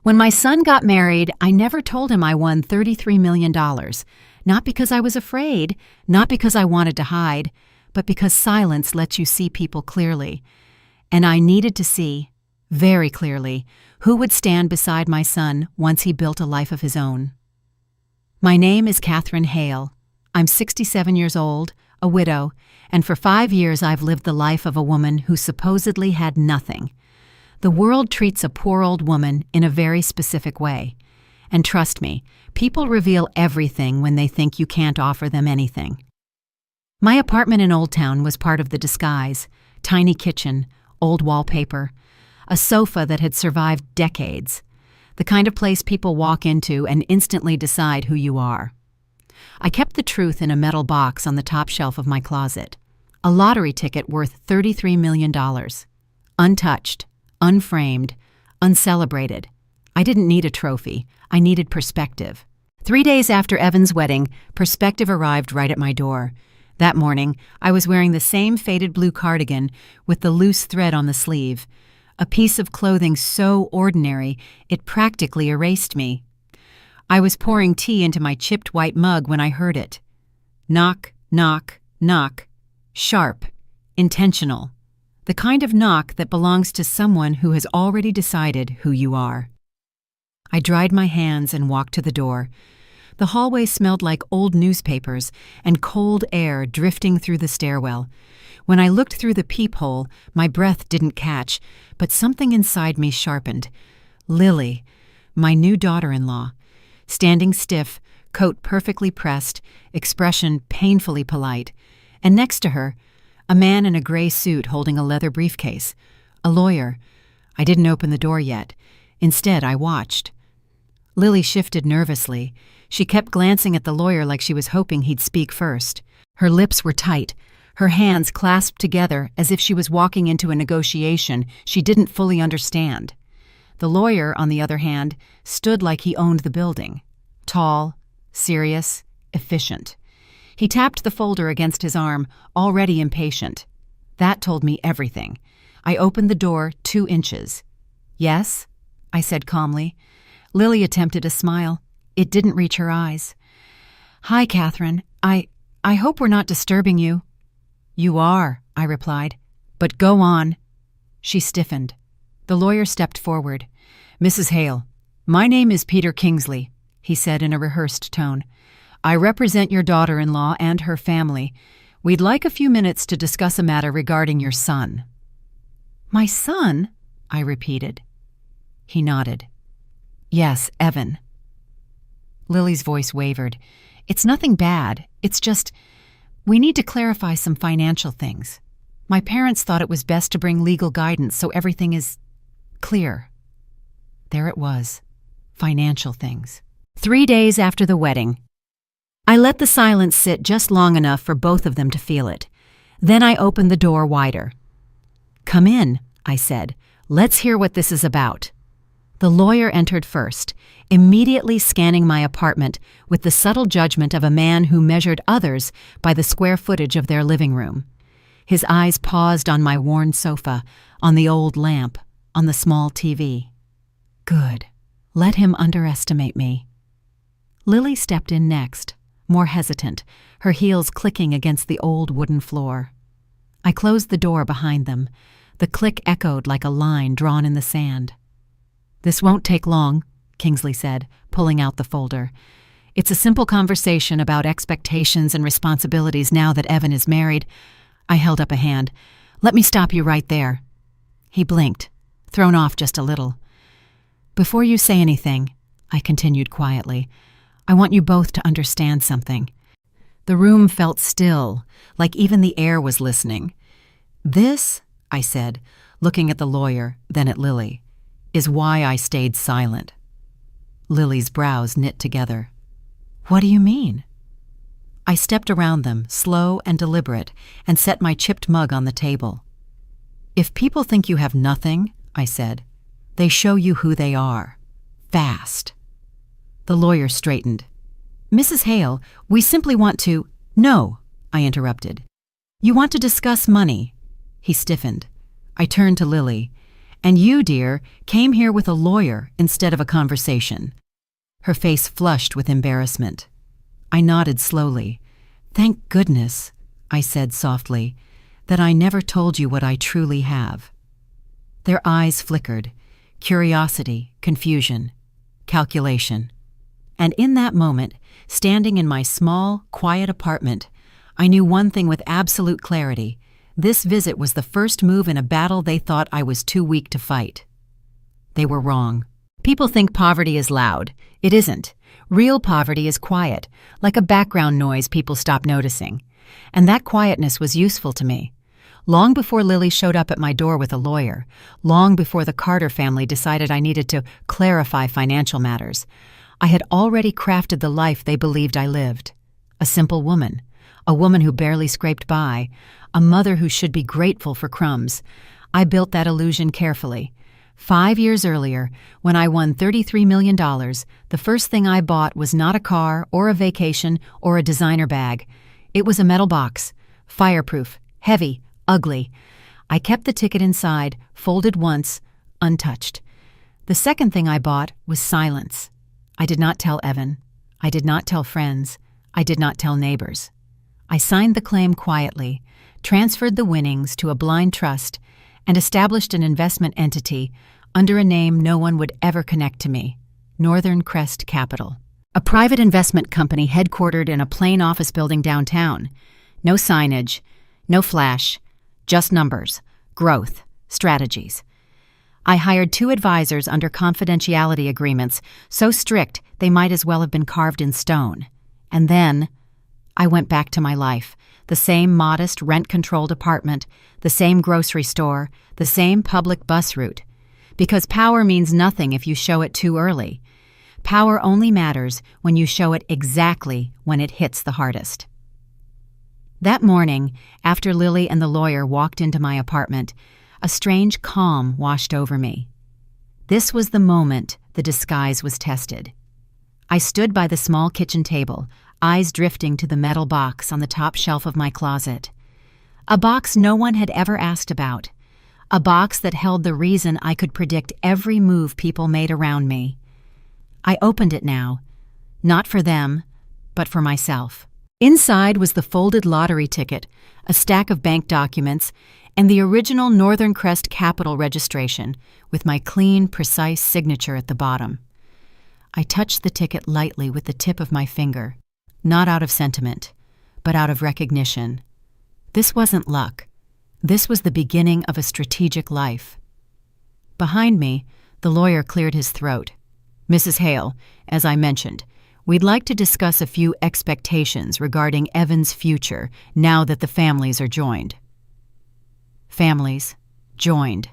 When my son got married, I never told him I won $33 million. Not because I was afraid, not because I wanted to hide, but because silence lets you see people clearly. And I needed to see, very clearly, who would stand beside my son once he built a life of his own. My name is Catherine Hale. I'm 67 years old, a widow, and for 5 years I've lived the life of a woman who supposedly had nothing. The world treats a poor old woman in a very specific way. And trust me, people reveal everything when they think you can't offer them anything. My apartment in Old Town was part of the disguise: tiny kitchen, old wallpaper, a sofa that had survived decades, the kind of place people walk into and instantly decide who you are. I kept the truth in a metal box on the top shelf of my closet, a lottery ticket worth $33 million, untouched, unframed, uncelebrated. I didn't need a trophy. I needed perspective. 3 days after Evan's wedding, perspective arrived right at my door. That morning, I was wearing the same faded blue cardigan with the loose thread on the sleeve, a piece of clothing so ordinary it practically erased me. I was pouring tea into my chipped white mug when I heard it. Knock, knock, knock. Sharp, intentional. The kind of knock that belongs to someone who has already decided who you are. I dried my hands and walked to the door. The hallway smelled like old newspapers and cold air drifting through the stairwell. When I looked through the peephole, my breath didn't catch, but something inside me sharpened. Lily, my new daughter-in-law, standing stiff, coat perfectly pressed, expression painfully polite, and next to her, a man in a gray suit holding a leather briefcase. A lawyer. I didn't open the door yet. Instead, I watched. Lily shifted nervously. She kept glancing at the lawyer like she was hoping he'd speak first. Her lips were tight, her hands clasped together as if she was walking into a negotiation she didn't fully understand. The lawyer, on the other hand, stood like he owned the building. Tall, serious, efficient. He tapped the folder against his arm, already impatient. That told me everything. I opened the door 2 inches. "Yes?" I said calmly. Lily attempted a smile. It didn't reach her eyes. "Hi, Catherine. I hope we're not disturbing you." "You are," I replied. "But go on." She stiffened. The lawyer stepped forward. "Mrs. Hale, my name is Peter Kingsley," he said in a rehearsed tone. "I represent your daughter-in-law and her family. We'd like a few minutes to discuss a matter regarding your son." "My son?" I repeated. He nodded. "Yes, Evan." Lily's voice wavered. "It's nothing bad. It's just, we need to clarify some financial things. My parents thought it was best to bring legal guidance so everything is clear." There it was. Financial things. 3 days after the wedding. I let the silence sit just long enough for both of them to feel it. Then I opened the door wider. "Come in," I said. "Let's hear what this is about." The lawyer entered first, immediately scanning my apartment with the subtle judgment of a man who measured others by the square footage of their living room. His eyes paused on my worn sofa, on the old lamp, on the small TV. Good. Let him underestimate me. Lily stepped in next, more hesitant, her heels clicking against the old wooden floor. I closed the door behind them. The click echoed like a line drawn in the sand. "This won't take long," Kingsley said, pulling out the folder. "It's a simple conversation about expectations and responsibilities now that Evan is married." I held up a hand. "Let me stop you right there." He blinked, thrown off just a little. "Before you say anything," I continued quietly, "I want you both to understand something." The room felt still, like even the air was listening. "This," I said, looking at the lawyer, then at Lily, "is why I stayed silent." Lily's brows knit together. "What do you mean?" I stepped around them, slow and deliberate, and set my chipped mug on the table. "If people think you have nothing," I said, "they show you who they are. Fast." The lawyer straightened. "Mrs. Hale, we simply want to—" "No," I interrupted. "You want to discuss money." He stiffened. I turned to Lily. And you, dear, came here with a lawyer instead of a conversation." Her face flushed with embarrassment. I nodded slowly. "Thank goodness," I said softly, "that I never told you what I truly have." Their eyes flickered. Curiosity, confusion, calculation. And in that moment, standing in my small, quiet apartment, I knew one thing with absolute clarity. This visit was the first move in a battle they thought I was too weak to fight. They were wrong. People think poverty is loud. It isn't. Real poverty is quiet, like a background noise people stop noticing. And that quietness was useful to me. Long before Lily showed up at my door with a lawyer, long before the Carter family decided I needed to clarify financial matters, I had already crafted the life they believed I lived. A simple woman, a woman who barely scraped by, a mother who should be grateful for crumbs. I built that illusion carefully. 5 years earlier, when I won $33 million, the first thing I bought was not a car or a vacation or a designer bag. It was a metal box, fireproof, heavy, ugly. I kept the ticket inside, folded once, untouched. The second thing I bought was silence. I did not tell Evan. I did not tell friends. I did not tell neighbors. I signed the claim quietly, transferred the winnings to a blind trust, and established an investment entity under a name no one would ever connect to me, Northern Crest Capital. A private investment company headquartered in a plain office building downtown. No signage, no flash, just numbers, growth, strategies. I hired 2 advisors under confidentiality agreements, so strict they might as well have been carved in stone. And then I went back to my life, the same modest rent-controlled apartment, the same grocery store, the same public bus route. Because power means nothing if you show it too early. Power only matters when you show it exactly when it hits the hardest. That morning, after Lily and the lawyer walked into my apartment, a strange calm washed over me. This was the moment the disguise was tested. I stood by the small kitchen table, eyes drifting to the metal box on the top shelf of my closet. A box no one had ever asked about. A box that held the reason I could predict every move people made around me. I opened it now, not for them, but for myself. Inside was the folded lottery ticket, a stack of bank documents, and the original Northern Crest Capital registration with my clean, precise signature at the bottom. I touched the ticket lightly with the tip of my finger, not out of sentiment, but out of recognition. This wasn't luck. This was the beginning of a strategic life. Behind me, the lawyer cleared his throat. "Mrs. Hale, as I mentioned, we'd like to discuss a few expectations regarding Evan's future now that the families are joined." Families, joined.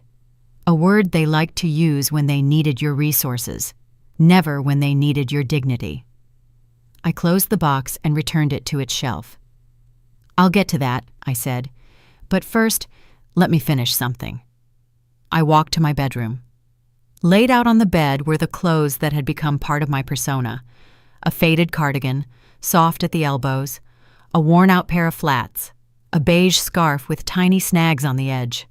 A word they liked to use when they needed your resources, never when they needed your dignity. I closed the box and returned it to its shelf. "I'll get to that," I said. "But first, let me finish something." I walked to my bedroom. Laid out on the bed were the clothes that had become part of my persona. A faded cardigan, soft at the elbows, a worn-out pair of flats, a beige scarf with tiny snags on the edge.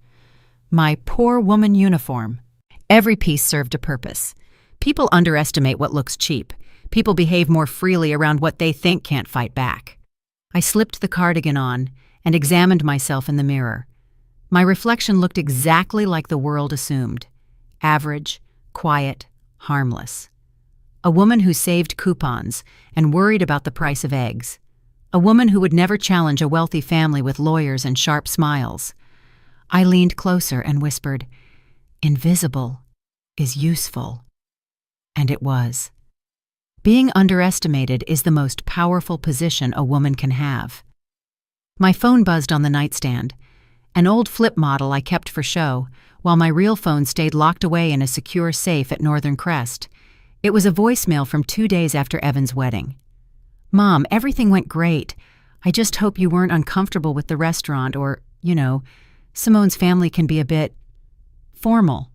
My poor woman uniform. Every piece served a purpose. People underestimate what looks cheap. People behave more freely around what they think can't fight back. I slipped the cardigan on and examined myself in the mirror. My reflection looked exactly like the world assumed. Average, quiet, harmless. A woman who saved coupons and worried about the price of eggs. A woman who would never challenge a wealthy family with lawyers and sharp smiles. I leaned closer and whispered, "Invisible is useful." And it was. Being underestimated is the most powerful position a woman can have. My phone buzzed on the nightstand, an old flip model I kept for show, while my real phone stayed locked away in a secure safe at Northern Crest. It was a voicemail from 2 days after Evan's wedding. "Mom, everything went great. I just hope you weren't uncomfortable with the restaurant or, Simone's family can be a bit formal."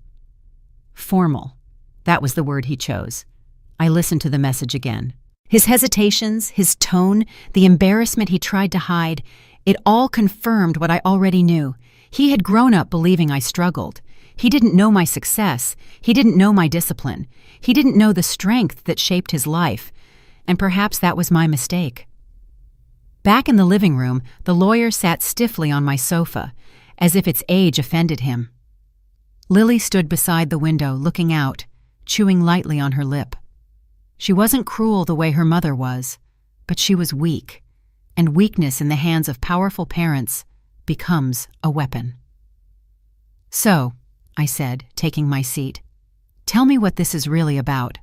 Formal. That was the word he chose. I listened to the message again. His hesitations, his tone, the embarrassment he tried to hide, it all confirmed what I already knew. He had grown up believing I struggled. He didn't know my success. He didn't know my discipline. He didn't know the strength that shaped his life. And perhaps that was my mistake. Back in the living room, the lawyer sat stiffly on my sofa, as if its age offended him. Lily stood beside the window, looking out, chewing lightly on her lip. She wasn't cruel the way her mother was, but she was weak, and weakness in the hands of powerful parents becomes a weapon. "So," I said, taking my seat, "tell me what this is really about."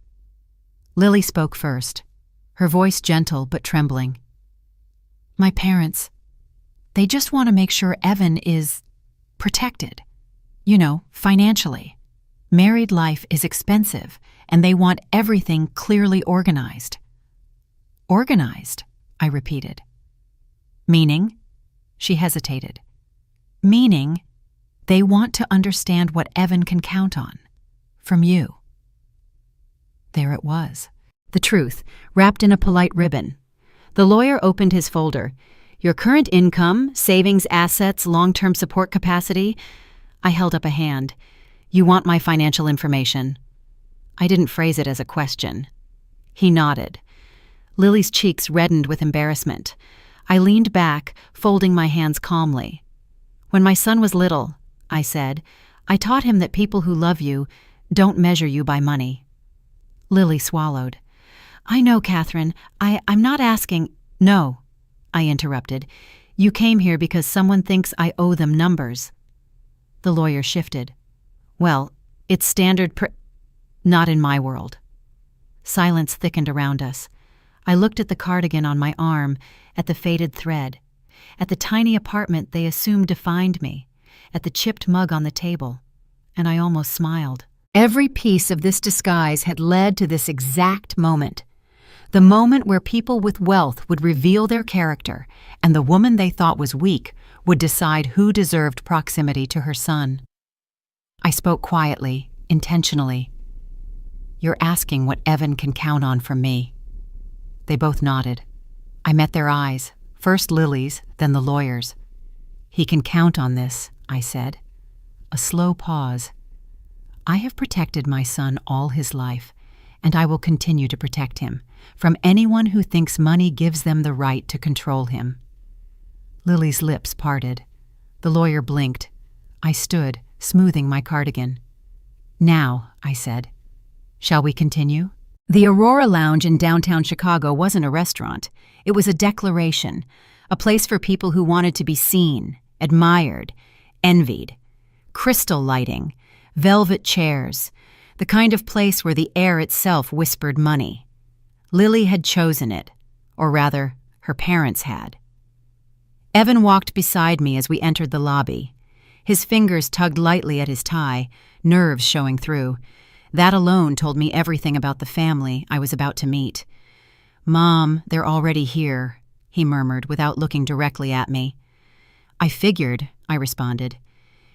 Lily spoke first, her voice gentle but trembling. "My parents, they just want to make sure Evan is protected. You know, financially. Married life is expensive, and they want everything clearly organized." "Organized?" I repeated. "Meaning?" She hesitated. "Meaning, they want to understand what Evan can count on. From you." There it was. The truth, wrapped in a polite ribbon. The lawyer opened his folder. "Your current income, savings, assets, long-term support capacity." I held up a hand. "You want my financial information?" I didn't phrase it as a question. He nodded. Lily's cheeks reddened with embarrassment. I leaned back, folding my hands calmly. "When my son was little," I said, "I taught him that people who love you don't measure you by money." Lily swallowed. "I know, Catherine. I'm not asking—" "No," I interrupted. "You came here because someone thinks I owe them numbers." The lawyer shifted. "Well, it's standard Not in my world." Silence thickened around us. I looked at the cardigan on my arm, at the faded thread, at the tiny apartment they assumed defined me, at the chipped mug on the table, and I almost smiled. Every piece of this disguise had led to this exact moment. The moment where people with wealth would reveal their character, and the woman they thought was weak would decide who deserved proximity to her son. I spoke quietly, intentionally. "You're asking what Evan can count on from me." They both nodded. I met their eyes, first Lily's, then the lawyer's. "He can count on this," I said. A slow pause. "I have protected my son all his life, and I will continue to protect him from anyone who thinks money gives them the right to control him." Lily's lips parted. The lawyer blinked. I stood, smoothing my cardigan. "Now," I said, "shall we continue?" The Aurora Lounge in downtown Chicago wasn't a restaurant. It was a declaration, a place for people who wanted to be seen, admired, envied. Crystal lighting, velvet chairs, the kind of place where the air itself whispered money. Lily had chosen it, or rather, her parents had. Evan walked beside me as we entered the lobby. His fingers tugged lightly at his tie, nerves showing through. That alone told me everything about the family I was about to meet. "Mom, they're already here," he murmured without looking directly at me. "I figured," I responded.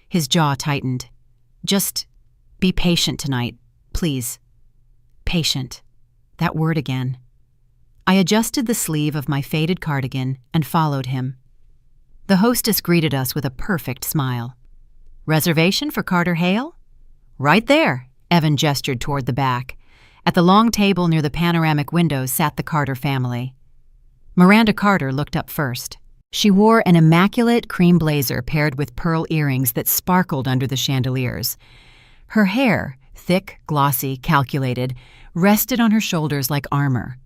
His jaw tightened. "Just be patient tonight, please." Patient. That word again. I adjusted the sleeve of my faded cardigan and followed him. The hostess greeted us with a perfect smile. "Reservation for Carter Hale?" "Right there," Evan gestured toward the back. At the long table near the panoramic windows sat the Carter family. Miranda Carter looked up first. She wore an immaculate cream blazer paired with pearl earrings that sparkled under the chandeliers. Her hair, thick, glossy, calculated, rested on her shoulders like armor.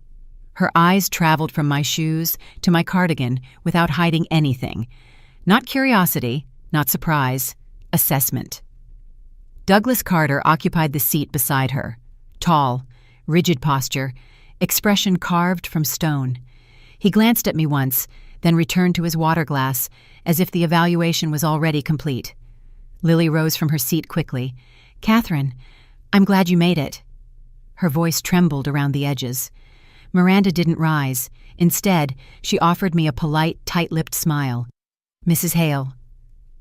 Her eyes traveled from my shoes to my cardigan without hiding anything. Not curiosity, not surprise, assessment. Douglas Carter occupied the seat beside her. Tall, rigid posture, expression carved from stone. He glanced at me once, then returned to his water glass, as if the evaluation was already complete. Lily rose from her seat quickly. "Catherine, I'm glad you made it." Her voice trembled around the edges. Miranda didn't rise. Instead, she offered me a polite, tight-lipped smile. "Mrs. Hale."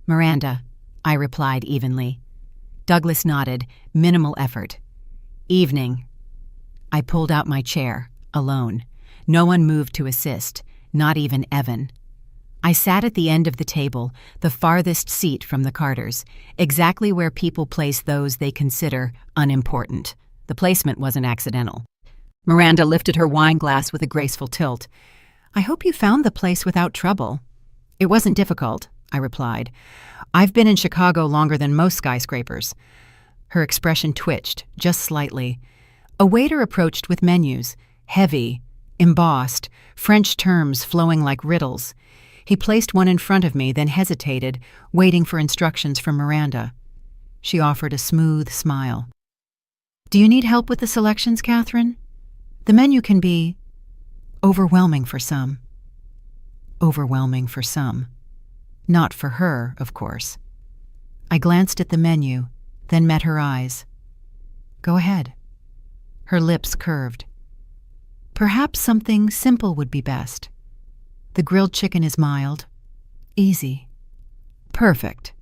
"Miranda," I replied evenly. Douglas nodded, minimal effort. "Evening." I pulled out my chair, alone. No one moved to assist, not even Evan. I sat at the end of the table, the farthest seat from the Carters, exactly where people place those they consider unimportant. The placement wasn't accidental. Miranda lifted her wine glass with a graceful tilt. "I hope you found the place without trouble." "It wasn't difficult," I replied. "I've been in Chicago longer than most skyscrapers." Her expression twitched, just slightly. A waiter approached with menus, heavy, embossed, French terms flowing like riddles. He placed one in front of me, then hesitated, waiting for instructions from Miranda. She offered a smooth smile. "Do you need help with the selections, Catherine? The menu can be overwhelming for some." Overwhelming for some. Not for her, of course. I glanced at the menu, then met her eyes. "Go ahead." Her lips curved. "Perhaps something simple would be best. The grilled chicken is mild. Easy." "Perfect."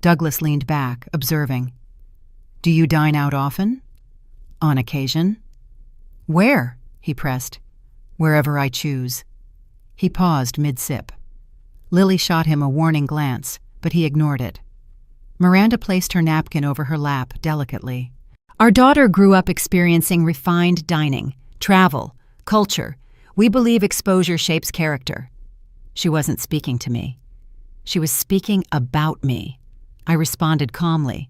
Douglas leaned back, observing. "Do you dine out often?" "On occasion." "Where?" he pressed. "Wherever I choose." He paused mid-sip. Lily shot him a warning glance, but he ignored it. Miranda placed her napkin over her lap delicately. "Our daughter grew up experiencing refined dining, travel, culture. We believe exposure shapes character." She wasn't speaking to me. She was speaking about me. I responded calmly.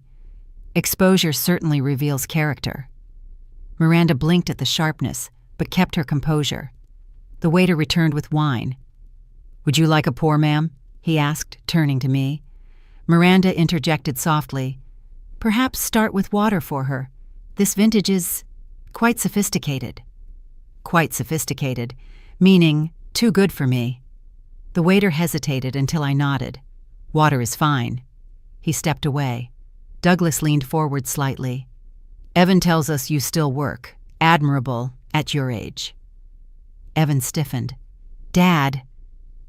"Exposure certainly reveals character." Miranda blinked at the sharpness, but kept her composure. The waiter returned with wine. "Would you like a pour, ma'am?" he asked, turning to me. Miranda interjected softly. "Perhaps start with water for her. This vintage is quite sophisticated." Quite sophisticated, meaning too good for me. The waiter hesitated until I nodded. "Water is fine." He stepped away. Douglas leaned forward slightly. "Evan tells us you still work. Admirable at your age." Evan stiffened. "Dad."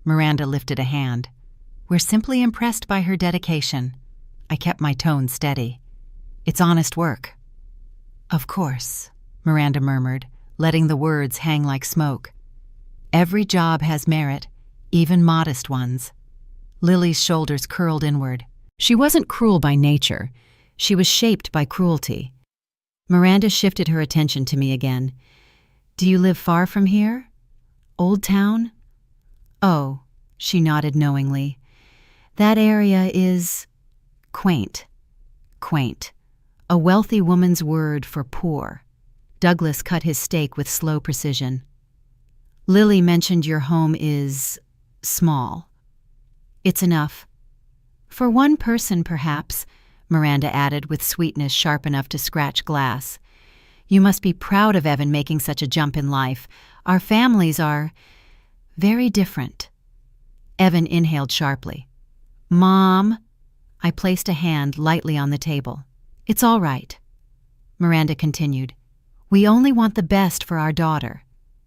Miranda lifted a hand. "We're simply impressed by her dedication." I kept my tone steady. "It's honest work." "Of course," Miranda murmured, letting the words hang like smoke. "Every job has merit, even modest ones." Lily's shoulders curled inward. She wasn't cruel by nature. She was shaped by cruelty. Miranda shifted her attention to me again. "Do you live far from here? Old Town?" "Oh," she nodded knowingly. "That area is quaint." Quaint. A wealthy woman's word for poor. Douglas cut his steak with slow precision. "Lily mentioned your home is small." "It's enough." "For one person, perhaps," Miranda added with sweetness sharp enough to scratch glass. "You must be proud of Evan making such a jump in life. Our families are very different." Evan inhaled sharply. "Mom." I placed a hand lightly on the table. "It's all right." Miranda continued. "We only want the best for our daughter.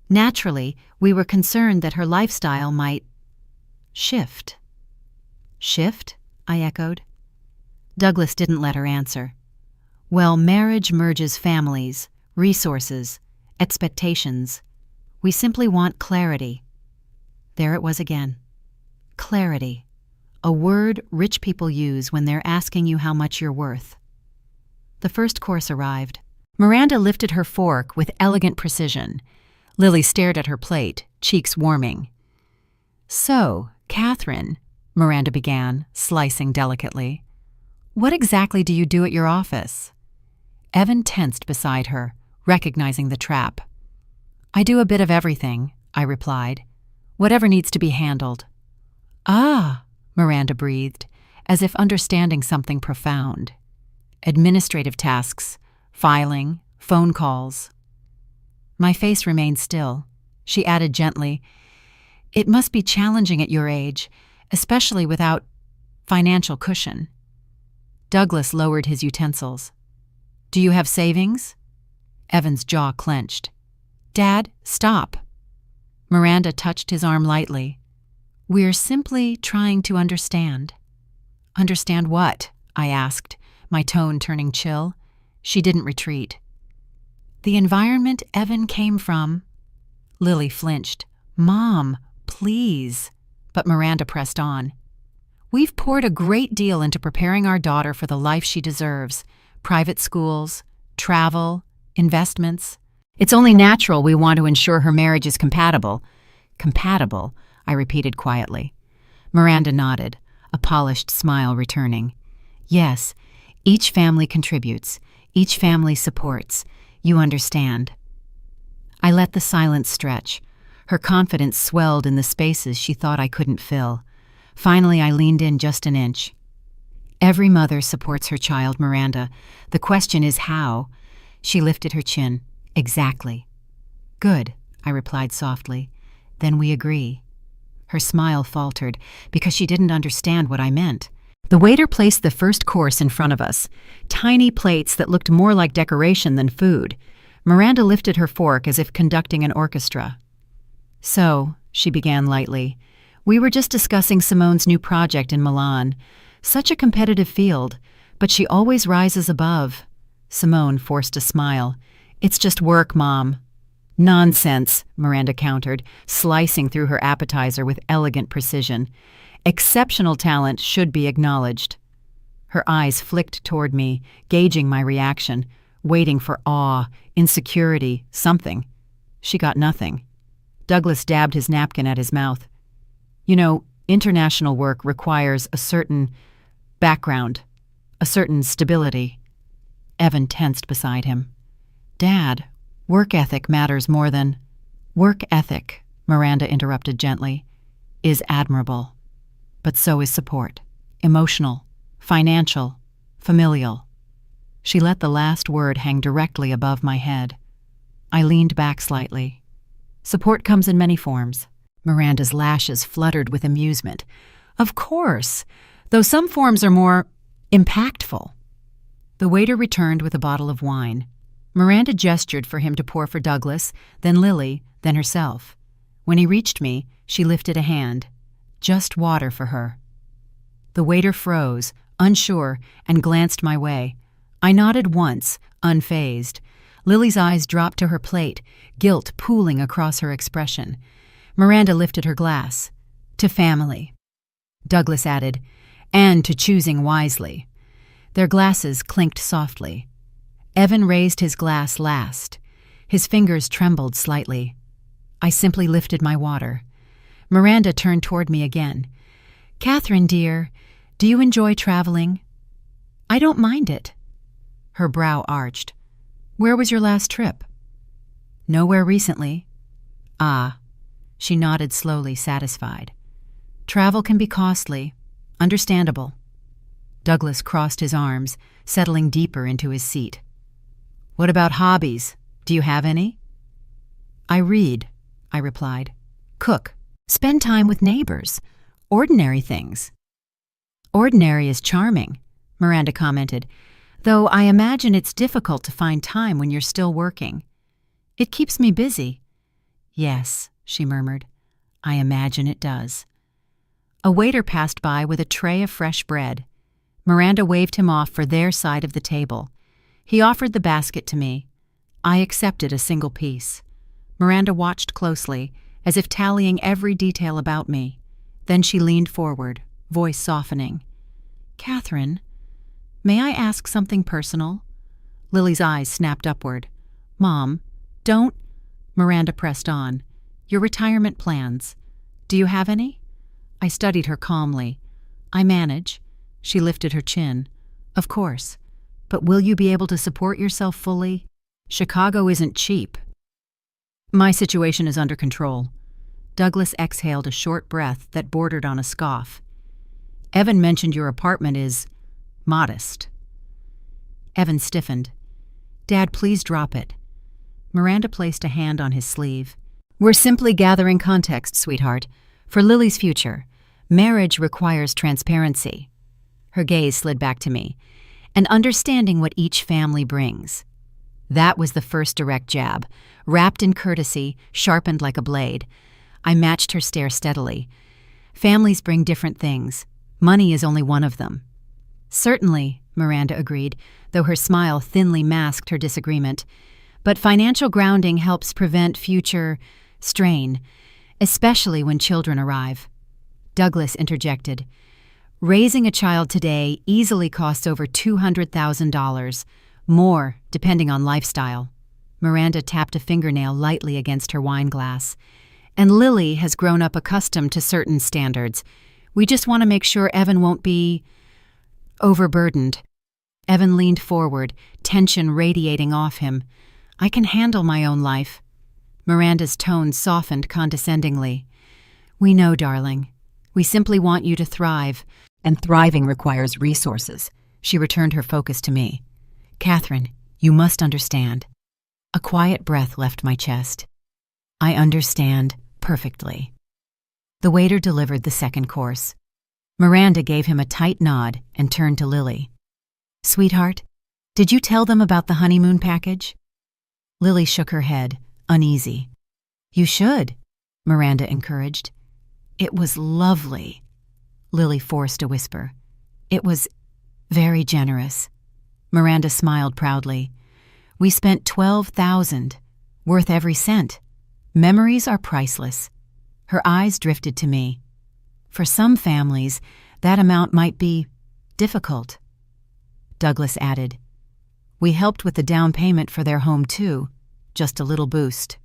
Naturally, we were concerned that her lifestyle might shift." "Shift?" I echoed. Douglas didn't let her answer. "Well, marriage merges families, resources, expectations. We simply want clarity." There it was again. Clarity. A word rich people use when they're asking you how much you're worth. The first course arrived. Miranda lifted her fork with elegant precision. Lily stared at her plate, cheeks warming. "So, Catherine," Miranda began, slicing delicately, "what exactly do you do at your office?" Evan tensed beside her, recognizing the trap. "I do a bit of everything," I replied. "Whatever needs to be handled." "Ah," Miranda breathed, as if understanding something profound. "Administrative tasks, filing, phone calls." My face remained still. She added gently, "It must be challenging at your age, especially without financial cushion." Douglas lowered his utensils. "Do you have savings?" Evan's jaw clenched. "Dad, stop." Miranda touched his arm lightly. "We're simply trying to understand." "Understand what?" I asked, my tone turning chill. She didn't retreat. "The environment Evan came from." Lily flinched. "Mom, please." But Miranda pressed on. We've poured a great deal into preparing our daughter for the life she deserves. Private schools, travel, investments. It's only natural we want to ensure her marriage is compatible. Compatible, I repeated quietly. Miranda nodded, a polished smile returning. Yes, each family contributes. Each family supports. You understand. I let the silence stretch. Her confidence swelled in the spaces she thought I couldn't fill. Finally, I leaned in just an inch. Every mother supports her child, Miranda. The question is how. She lifted her chin. Exactly. Good, I replied softly. Then we agree. Her smile faltered because she didn't understand what I meant. The waiter placed the first course in front of us, tiny plates that looked more like decoration than food. Miranda lifted her fork as if conducting an orchestra. So, she began lightly, we were just discussing Simone's new project in Milan. Such a competitive field, but she always rises above. Simone forced a smile. It's just work, Mom. Nonsense, Miranda countered, slicing through her appetizer with elegant precision. Exceptional talent should be acknowledged. Her eyes flicked toward me, gauging my reaction, waiting for awe, insecurity, something. She got nothing. Douglas dabbed his napkin at his mouth. You know, international work requires a certain background, a certain stability. Evan tensed beside him. Dad, work ethic matters more than... Work ethic, Miranda interrupted gently, is admirable. But so is support. Emotional, financial, familial. She let the last word hang directly above my head. I leaned back slightly. Support comes in many forms. Miranda's lashes fluttered with amusement. Of course, though some forms are more impactful. The waiter returned with a bottle of wine. Miranda gestured for him to pour for Douglas, then Lily, then herself. When he reached me, she lifted a hand. Just water for her. The waiter froze, unsure, and glanced my way. I nodded once, unfazed. Lily's eyes dropped to her plate, guilt pooling across her expression. Miranda lifted her glass. To family. Douglas added, and to choosing wisely. Their glasses clinked softly. Evan raised his glass last. His fingers trembled slightly. I simply lifted my water. Miranda turned toward me again. Catherine, dear, do you enjoy traveling? I don't mind it. Her brow arched. Where was your last trip? Nowhere recently. Ah. She nodded slowly, satisfied. Travel can be costly. Understandable. Douglas crossed his arms, settling deeper into his seat. What about hobbies? Do you have any? I read, I replied. Cook. Spend time with neighbors. Ordinary things. Ordinary is charming, Miranda commented, though I imagine it's difficult to find time when you're still working. It keeps me busy. Yes, she murmured. I imagine it does. A waiter passed by with a tray of fresh bread. Miranda waved him off for their side of the table. He offered the basket to me. I accepted a single piece. Miranda watched closely, as if tallying every detail about me. Then she leaned forward, voice softening. Catherine, may I ask something personal? Lily's eyes snapped upward. Mom, don't... Miranda pressed on. Your retirement plans. Do you have any? I studied her calmly. I manage. She lifted her chin. Of course. But will you be able to support yourself fully? Chicago isn't cheap. My situation is under control. Douglas exhaled a short breath that bordered on a scoff. Evan mentioned your apartment is modest. Evan stiffened. Dad, please drop it. Miranda placed a hand on his sleeve. We're simply gathering context, sweetheart. For Lily's future, marriage requires transparency. Her gaze slid back to me. And understanding what each family brings. That was the first direct jab, wrapped in courtesy, sharpened like a blade. I matched her stare steadily. Families bring different things. Money is only one of them. Certainly, Miranda agreed, though her smile thinly masked her disagreement. But financial grounding helps prevent future strain, especially when children arrive. Douglas interjected. Raising a child today easily costs over $200,000, more depending on lifestyle. Miranda tapped a fingernail lightly against her wine glass. And Lily has grown up accustomed to certain standards. We just want to make sure Evan won't be overburdened. Evan leaned forward, tension radiating off him. I can handle my own life. Miranda's tone softened condescendingly. We know, darling. We simply want you to thrive. And thriving requires resources. She returned her focus to me. Catherine, you must understand. A quiet breath left my chest. I understand perfectly. The waiter delivered the second course. Miranda gave him a tight nod and turned to Lily. Sweetheart, did you tell them about the honeymoon package? Lily shook her head, uneasy. You should, Miranda encouraged. It was lovely. Lily forced a whisper. It was very generous. Miranda smiled proudly. We spent $12,000, worth every cent. Memories are priceless. Her eyes drifted to me. For some families, that amount might be difficult. Douglas added, We helped with the down payment for their home too, just a little boost.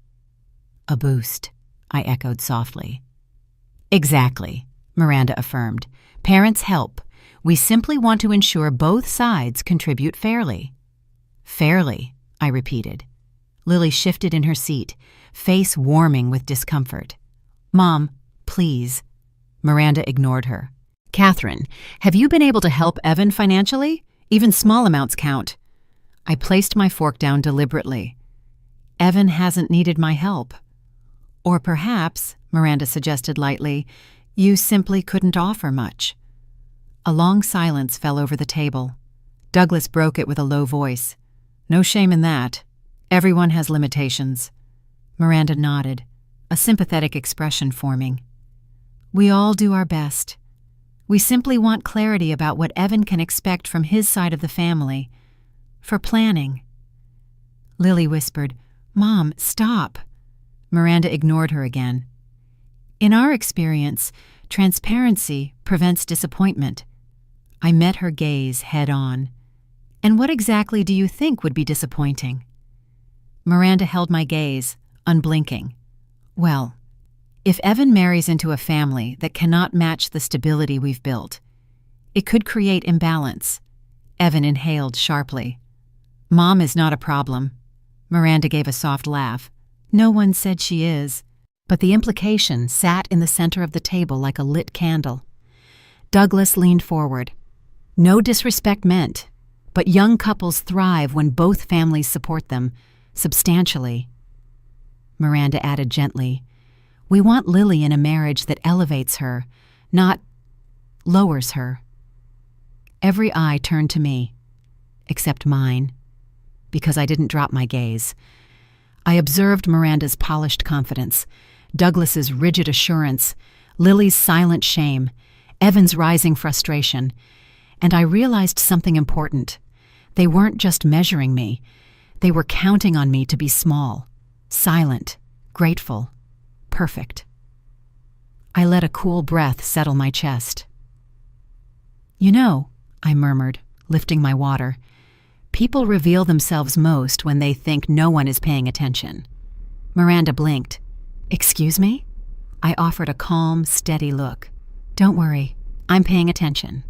A boost, I echoed softly. Exactly, Miranda affirmed. Parents help. We simply want to ensure both sides contribute fairly. Fairly, I repeated. Lily shifted in her seat, face warming with discomfort. Mom, please. Miranda ignored her. Catherine, have you been able to help Evan financially? Even small amounts count. I placed my fork down deliberately. Evan hasn't needed my help. Or perhaps, Miranda suggested lightly, you simply couldn't offer much. A long silence fell over the table. Douglas broke it with a low voice. No shame in that. Everyone has limitations. Miranda nodded, a sympathetic expression forming. We all do our best. We simply want clarity about what Evan can expect from his side of the family. For planning. Lily whispered, Mom, stop. Miranda ignored her again. In our experience, transparency prevents disappointment. I met her gaze head on. And what exactly do you think would be disappointing? Miranda held my gaze, unblinking. Well, if Evan marries into a family that cannot match the stability we've built, it could create imbalance. Evan inhaled sharply. Mom is not a problem. Miranda gave a soft laugh. No one said she is. But the implication sat in the center of the table like a lit candle. Douglas leaned forward. No disrespect meant, but young couples thrive when both families support them, substantially. Miranda added gently, We want Lily in a marriage that elevates her, not lowers her. Every eye turned to me, except mine, because I didn't drop my gaze. I observed Miranda's polished confidence, Douglas's rigid assurance, Lily's silent shame, Evan's rising frustration, and I realized something important. They weren't just measuring me. They were counting on me to be small, silent, grateful, perfect. I let a cool breath settle my chest. You know, I murmured, lifting my water, people reveal themselves most when they think no one is paying attention. Miranda blinked. Excuse me? I offered a calm, steady look. Don't worry, I'm paying attention.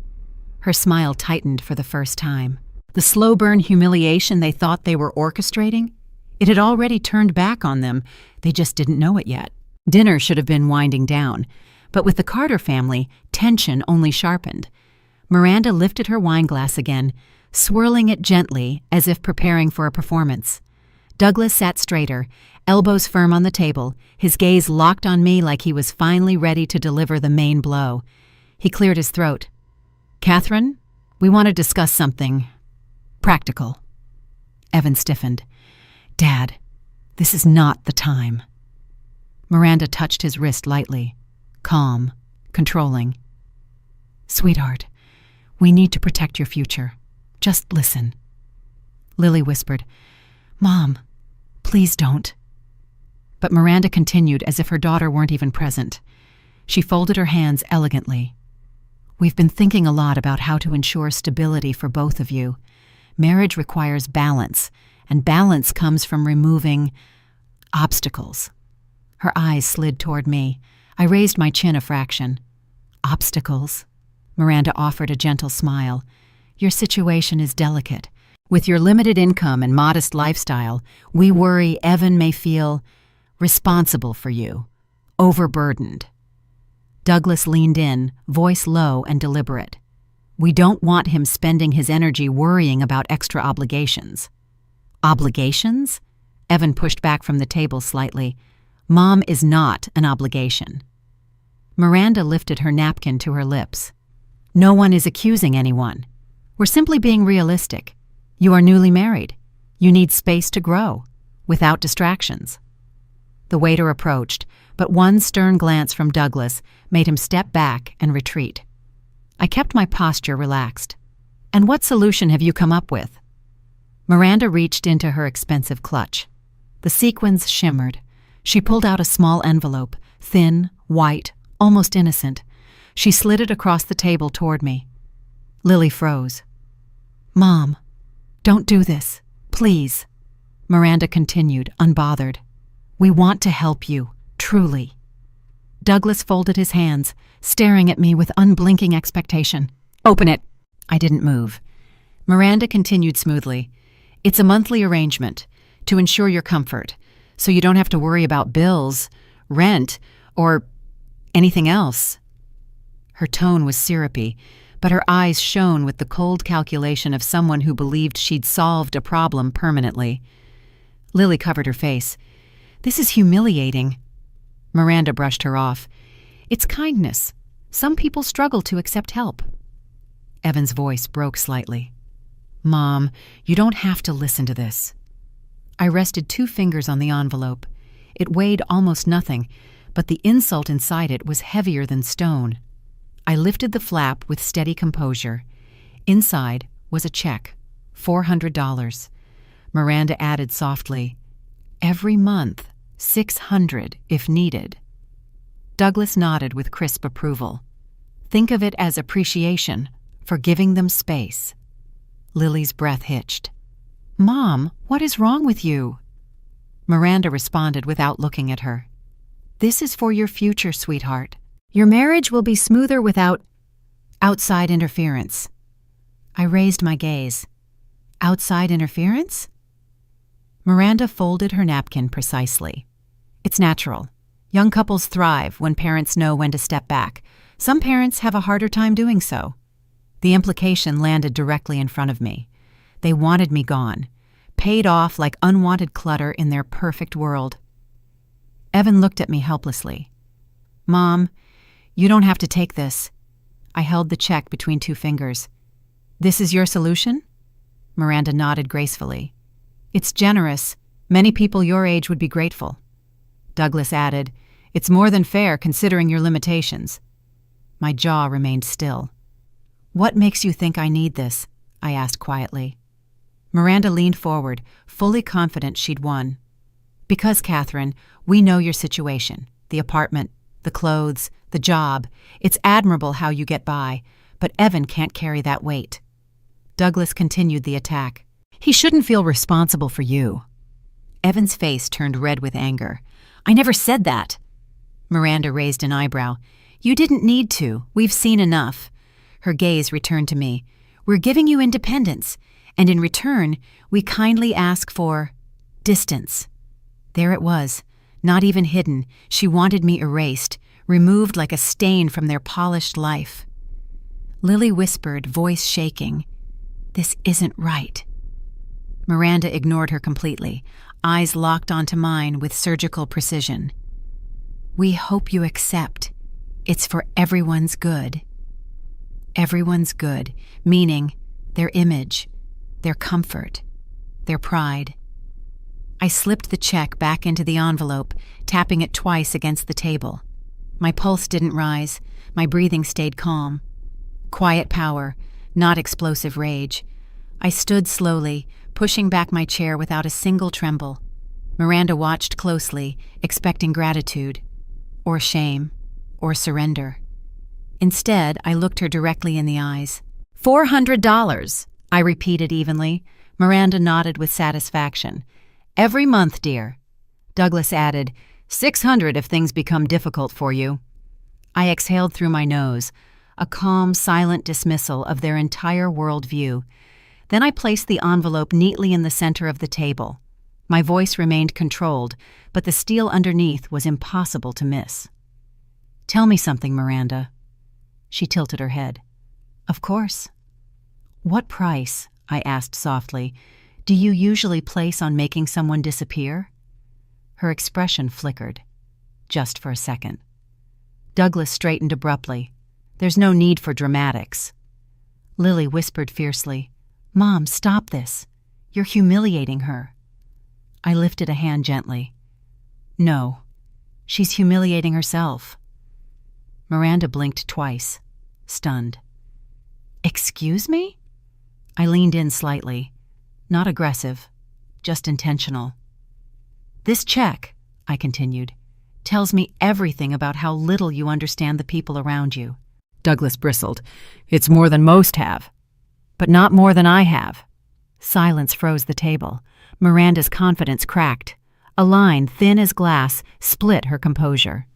Her smile tightened for the first time. The slow-burn humiliation they thought they were orchestrating? It had already turned back on them. They just didn't know it yet. Dinner should have been winding down, but with the Carter family, tension only sharpened. Miranda lifted her wine glass again, swirling it gently as if preparing for a performance. Douglas sat straighter, elbows firm on the table, his gaze locked on me like he was finally ready to deliver the main blow. He cleared his throat. Catherine, we want to discuss something practical. Evan stiffened. Dad, this is not the time. Miranda touched his wrist lightly, calm, controlling. Sweetheart, we need to protect your future. Just listen. Lily whispered, Mom, please don't. But Miranda continued as if her daughter weren't even present. She folded her hands elegantly. We've been thinking a lot about how to ensure stability for both of you. Marriage requires balance, and balance comes from removing obstacles. Her eyes slid toward me. I raised my chin a fraction. Obstacles? Miranda offered a gentle smile. Your situation is delicate. With your limited income and modest lifestyle, we worry Evan may feel responsible for you, overburdened. Douglas leaned in, voice low and deliberate. We don't want him spending his energy worrying about extra obligations. Obligations? Evan pushed back from the table slightly. Mom is not an obligation. Miranda lifted her napkin to her lips. No one is accusing anyone. We're simply being realistic. You are newly married. You need space to grow, without distractions. The waiter approached, but one stern glance from Douglas made him step back and retreat. I kept my posture relaxed. And what solution have you come up with? Miranda reached into her expensive clutch. The sequins shimmered. She pulled out a small envelope, thin, white, almost innocent. She slid it across the table toward me. Lily froze. Mom, don't do this, please. Miranda continued, unbothered. We want to help you, truly. Douglas folded his hands, staring at me with unblinking expectation. Open it. I didn't move. Miranda continued smoothly. It's a monthly arrangement to ensure your comfort, so you don't have to worry about bills, rent, or anything else. Her tone was syrupy, but her eyes shone with the cold calculation of someone who believed she'd solved a problem permanently. Lily covered her face. This is humiliating. Miranda brushed her off. It's kindness. Some people struggle to accept help. Evan's voice broke slightly. Mom, you don't have to listen to this. I rested 2 fingers on the envelope. It weighed almost nothing, but the insult inside it was heavier than stone. I lifted the flap with steady composure. Inside was a check, $400. Miranda added softly, every month, $600 if needed. Douglas nodded with crisp approval. Think of it as appreciation for giving them space. Lily's breath hitched. Mom, what is wrong with you? Miranda responded without looking at her. This is for your future, sweetheart. Your marriage will be smoother without outside interference. I raised my gaze. Outside interference? Miranda folded her napkin precisely. It's natural. Young couples thrive when parents know when to step back. Some parents have a harder time doing so. The implication landed directly in front of me. They wanted me gone, paid off like unwanted clutter in their perfect world. Evan looked at me helplessly. Mom, you don't have to take this. I held the check between 2 fingers. This is your solution? Miranda nodded gracefully. It's generous. Many people your age would be grateful. Douglas added, it's more than fair considering your limitations. My jaw remained still. What makes you think I need this? I asked quietly. Miranda leaned forward, fully confident she'd won. Because, Catherine, we know your situation. The apartment, the clothes, the job. It's admirable how you get by, but Evan can't carry that weight. Douglas continued the attack. He shouldn't feel responsible for you. Evan's face turned red with anger. I never said that. Miranda raised an eyebrow. You didn't need to. We've seen enough. Her gaze returned to me. We're giving you independence, and in return, we kindly ask for distance. There it was, not even hidden. She wanted me erased, removed like a stain from their polished life. Lily whispered, voice shaking, This isn't right. Miranda ignored her completely, eyes locked onto mine with surgical precision. We hope you accept. It's for everyone's good. Everyone's good, meaning their image, their comfort, their pride. I slipped the check back into the envelope, tapping it twice against the table. My pulse didn't rise, my breathing stayed calm. Quiet power, not explosive rage. I stood slowly, pushing back my chair without a single tremble. Miranda watched closely, expecting gratitude. Or shame. or surrender. Instead, I looked her directly in the eyes. $400, I repeated evenly. Miranda nodded with satisfaction. Every month, dear. Douglas added, 600 if things become difficult for you. I exhaled through my nose, a calm, silent dismissal of their entire worldview. Then I placed the envelope neatly in the center of the table. My voice remained controlled, but the steel underneath was impossible to miss. Tell me something, Miranda. She tilted her head. Of course. What price, I asked softly, do you usually place on making someone disappear? Her expression flickered, just for a second. Douglas straightened abruptly. There's no need for dramatics. Lily whispered fiercely, Mom, stop this. You're humiliating her. I lifted a hand gently. No, she's humiliating herself. Miranda blinked twice, stunned. Excuse me? I leaned in slightly. Not aggressive, just intentional. This check, I continued, tells me everything about how little you understand the people around you. Douglas bristled. It's more than most have. But not more than I have. Silence froze the table. Miranda's confidence cracked. A line, thin as glass, split her composure.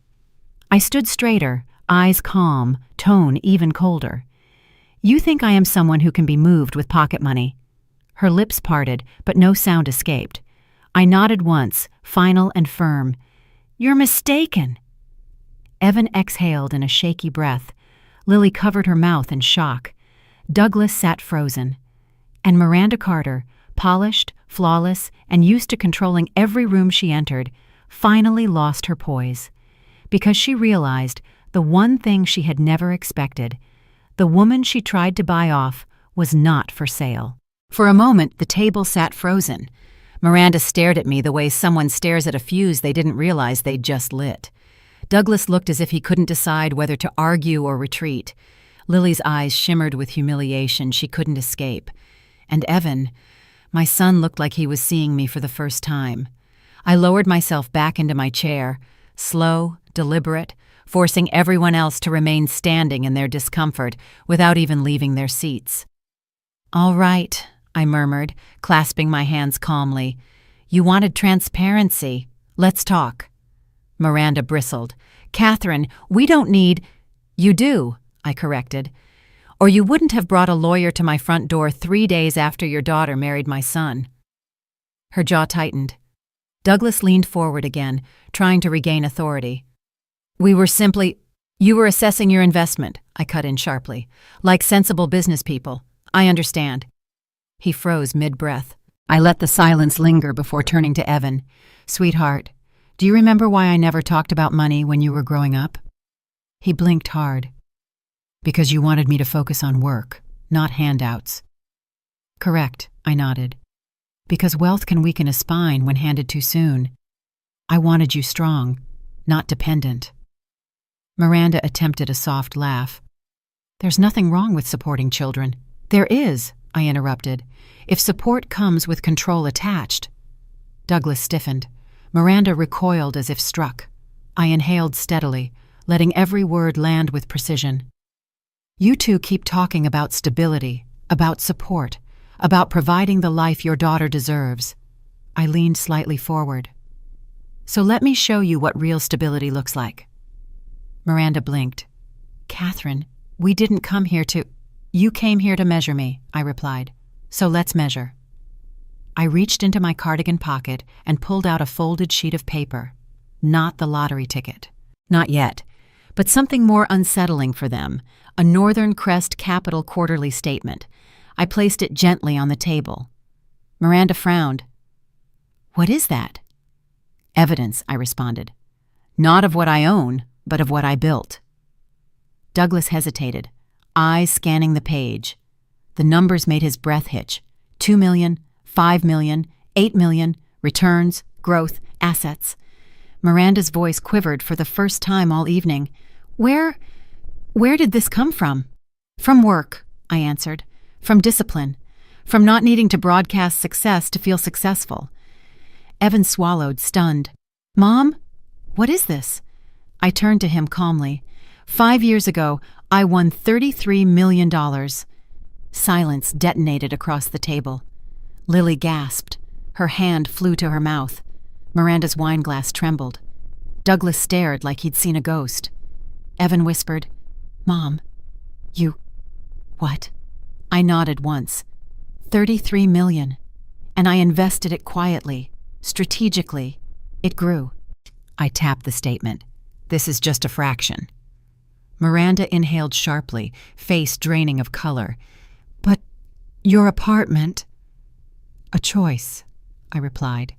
I stood straighter, eyes calm, tone even colder. You think I am someone who can be moved with pocket money. Her lips parted, but no sound escaped. I nodded once, final and firm. You're mistaken. Evan exhaled in a shaky breath. Lily covered her mouth in shock. Douglas sat frozen. And Miranda Carter, polished, flawless, and used to controlling every room she entered, finally lost her poise. Because she realized the one thing she had never expected. The woman she tried to buy off was not for sale. For a moment, the table sat frozen. Miranda stared at me the way someone stares at a fuse they didn't realize they'd just lit. Douglas looked as if he couldn't decide whether to argue or retreat. Lily's eyes shimmered with humiliation she couldn't escape. And Evan, my son, looked like he was seeing me for the first time. I lowered myself back into my chair, slow, deliberate, forcing everyone else to remain standing in their discomfort without even leaving their seats. All right, I murmured, clasping my hands calmly. You wanted transparency. Let's talk. Miranda bristled. Catherine, we don't need— You do, I corrected. Or you wouldn't have brought a lawyer to my front door 3 days after your daughter married my son. Her jaw tightened. Douglas leaned forward again, trying to regain authority. You were assessing your investment, I cut in sharply. Like sensible business people. I understand. He froze mid-breath. I let the silence linger before turning to Evan. Sweetheart, do you remember why I never talked about money when you were growing up? He blinked hard. Because you wanted me to focus on work, not handouts. Correct, I nodded. Because wealth can weaken a spine when handed too soon. I wanted you strong, not dependent. Miranda attempted a soft laugh. There's nothing wrong with supporting children. There is, I interrupted, if support comes with control attached. Douglas stiffened. Miranda recoiled as if struck. I inhaled steadily, letting every word land with precision. You two keep talking about stability, about support, about providing the life your daughter deserves. I leaned slightly forward. So let me show you what real stability looks like. Miranda blinked. Catherine, we didn't come here to— You came here to measure me, I replied. So let's measure. I reached into my cardigan pocket and pulled out a folded sheet of paper. Not the lottery ticket. Not yet. But something more unsettling for them, a Northern Crest Capital quarterly statement. I placed it gently on the table. Miranda frowned. What is that? Evidence, I responded. Not of what I own, but of what I built. Douglas hesitated, eyes scanning the page. The numbers made his breath hitch. 2 million, 5 million, 8 million, returns, growth, assets. Miranda's voice quivered for the first time all evening. Where did this come from? From work, I answered. From discipline. From not needing to broadcast success to feel successful. Evan swallowed, stunned. Mom, what is this? I turned to him calmly. 5 years ago, I won $33 million. Silence detonated across the table. Lily gasped. Her hand flew to her mouth. Miranda's wine glass trembled. Douglas stared like he'd seen a ghost. Evan whispered, "Mom, you... what?" I nodded once. 33 million. And I invested it quietly, strategically. It grew. I tapped the statement. "This is just a fraction." Miranda inhaled sharply, face draining of color. "But your apartment..." "A choice," I replied.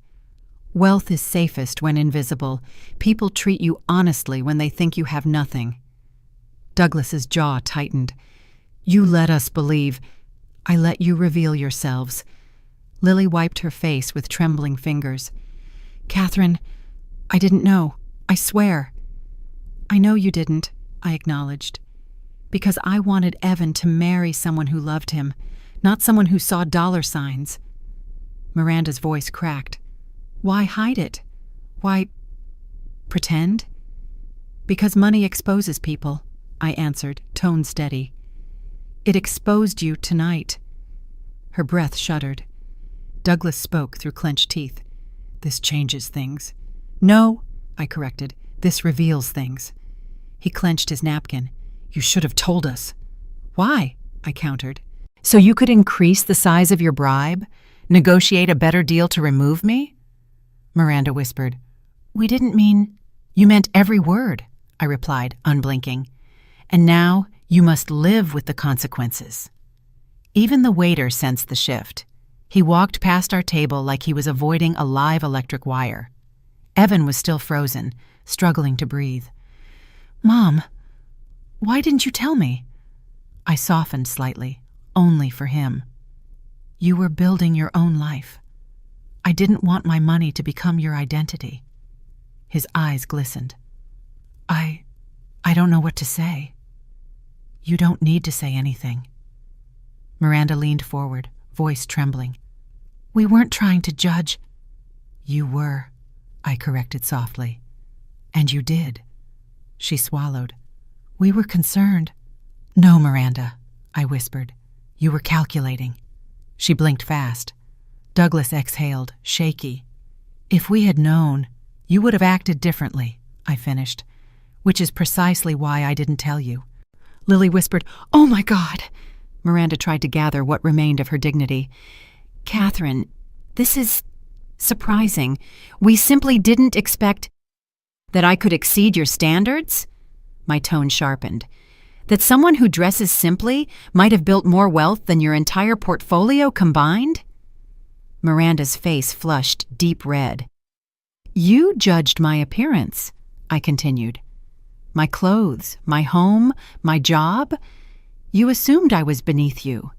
"Wealth is safest when invisible. People treat you honestly when they think you have nothing." Douglas's jaw tightened. "You let us believe. I let you reveal yourselves." Lily wiped her face with trembling fingers. "Catherine, I didn't know. I swear." "I know you didn't," I acknowledged. "Because I wanted Evan to marry someone who loved him, not someone who saw dollar signs." Miranda's voice cracked. "Why hide it? Why pretend?" "Because money exposes people," I answered, tone steady. "It exposed you tonight." Her breath shuddered. Douglas spoke through clenched teeth. "This changes things." "No," I corrected. "This reveals things." He clenched his napkin. "You should have told us." "Why?" I countered. "So you could increase the size of your bribe? Negotiate a better deal to remove me?" Miranda whispered, "We didn't mean..." "You meant every word," I replied, unblinking. "And now you must live with the consequences." Even the waiter sensed the shift. He walked past our table like he was avoiding a live electric wire. Evan was still frozen, struggling to breathe. "Mom, why didn't you tell me?" I softened slightly, only for him. "You were building your own life. I didn't want my money to become your identity." His eyes glistened. I don't know what to say." "You don't need to say anything." Miranda leaned forward, voice trembling. "We weren't trying to judge." "You were," I corrected softly. "And you did." She swallowed. "We were concerned." "No, Miranda," I whispered. "You were calculating." She blinked fast. Douglas exhaled, shaky. "If we had known, you would have acted differently," I finished, "which is precisely why I didn't tell you." Lily whispered, "Oh my God!" Miranda tried to gather what remained of her dignity. "Catherine, this is surprising. We simply didn't expect..." "That I could exceed your standards?" My tone sharpened. "That someone who dresses simply might have built more wealth than your entire portfolio combined?" Miranda's face flushed deep red. "You judged my appearance," I continued. "My clothes, my home, my job. You assumed I was beneath you."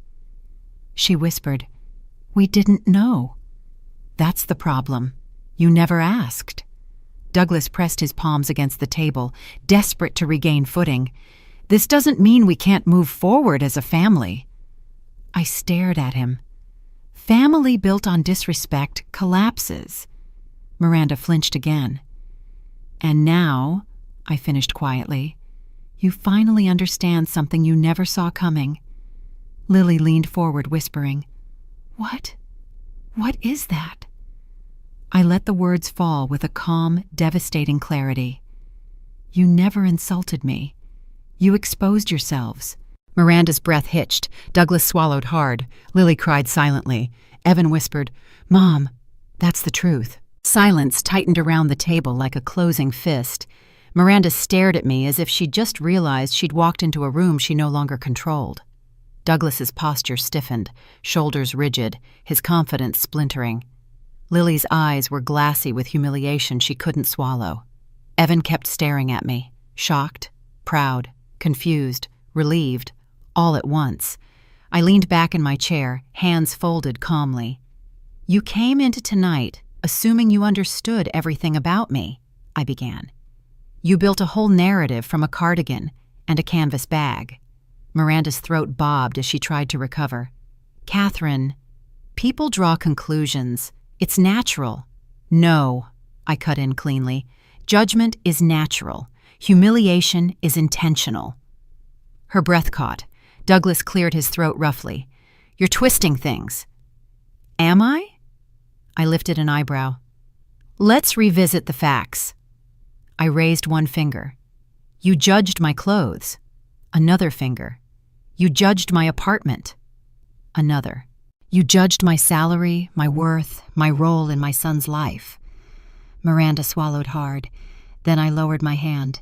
She whispered, "We didn't know." "That's the problem. You never asked." Douglas pressed his palms against the table, desperate to regain footing. "This doesn't mean we can't move forward as a family." I stared at him. "Family built on disrespect collapses." Miranda flinched again. "And now," I finished quietly, "you finally understand something you never saw coming." Lily leaned forward, whispering, "What? What is that?" I let the words fall with a calm, devastating clarity. "You never insulted me. You exposed yourselves." Miranda's breath hitched. Douglas swallowed hard. Lily cried silently. Evan whispered, "Mom, that's the truth." Silence tightened around the table like a closing fist. Miranda stared at me as if she'd just realized she'd walked into a room she no longer controlled. Douglas's posture stiffened, shoulders rigid, his confidence splintering. Lily's eyes were glassy with humiliation she couldn't swallow. Evan kept staring at me, shocked, proud, confused, relieved, all at once. I leaned back in my chair, hands folded calmly. "You came into tonight assuming you understood everything about me," I began. "You built a whole narrative from a cardigan and a canvas bag." Miranda's throat bobbed as she tried to recover. "Catherine, people draw conclusions. It's natural." "No," I cut in cleanly. "Judgment is natural. Humiliation is intentional." Her breath caught. Douglas cleared his throat roughly. "You're twisting things." "Am I?" I lifted an eyebrow. "Let's revisit the facts." I raised one finger. "You judged my clothes." Another finger. "You judged my apartment." Another. "You judged my salary, my worth, my role in my son's life." Miranda swallowed hard. Then I lowered my hand.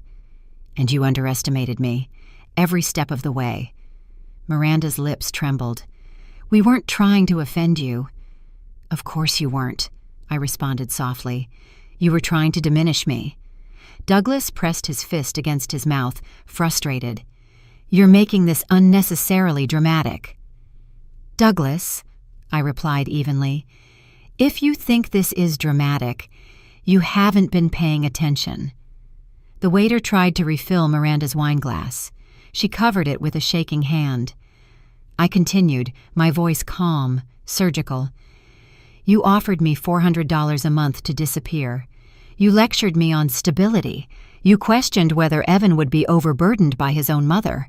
"And you underestimated me, every step of the way." Miranda's lips trembled. "We weren't trying to offend you." "Of course you weren't," I responded softly. "You were trying to diminish me." Douglas pressed his fist against his mouth, frustrated. "You're making this unnecessarily dramatic." "Douglas," I replied evenly, "if you think this is dramatic, you haven't been paying attention." The waiter tried to refill Miranda's wineglass. She covered it with a shaking hand. I continued, my voice calm, surgical. "You offered me $400 a month to disappear. You lectured me on stability. You questioned whether Evan would be overburdened by his own mother."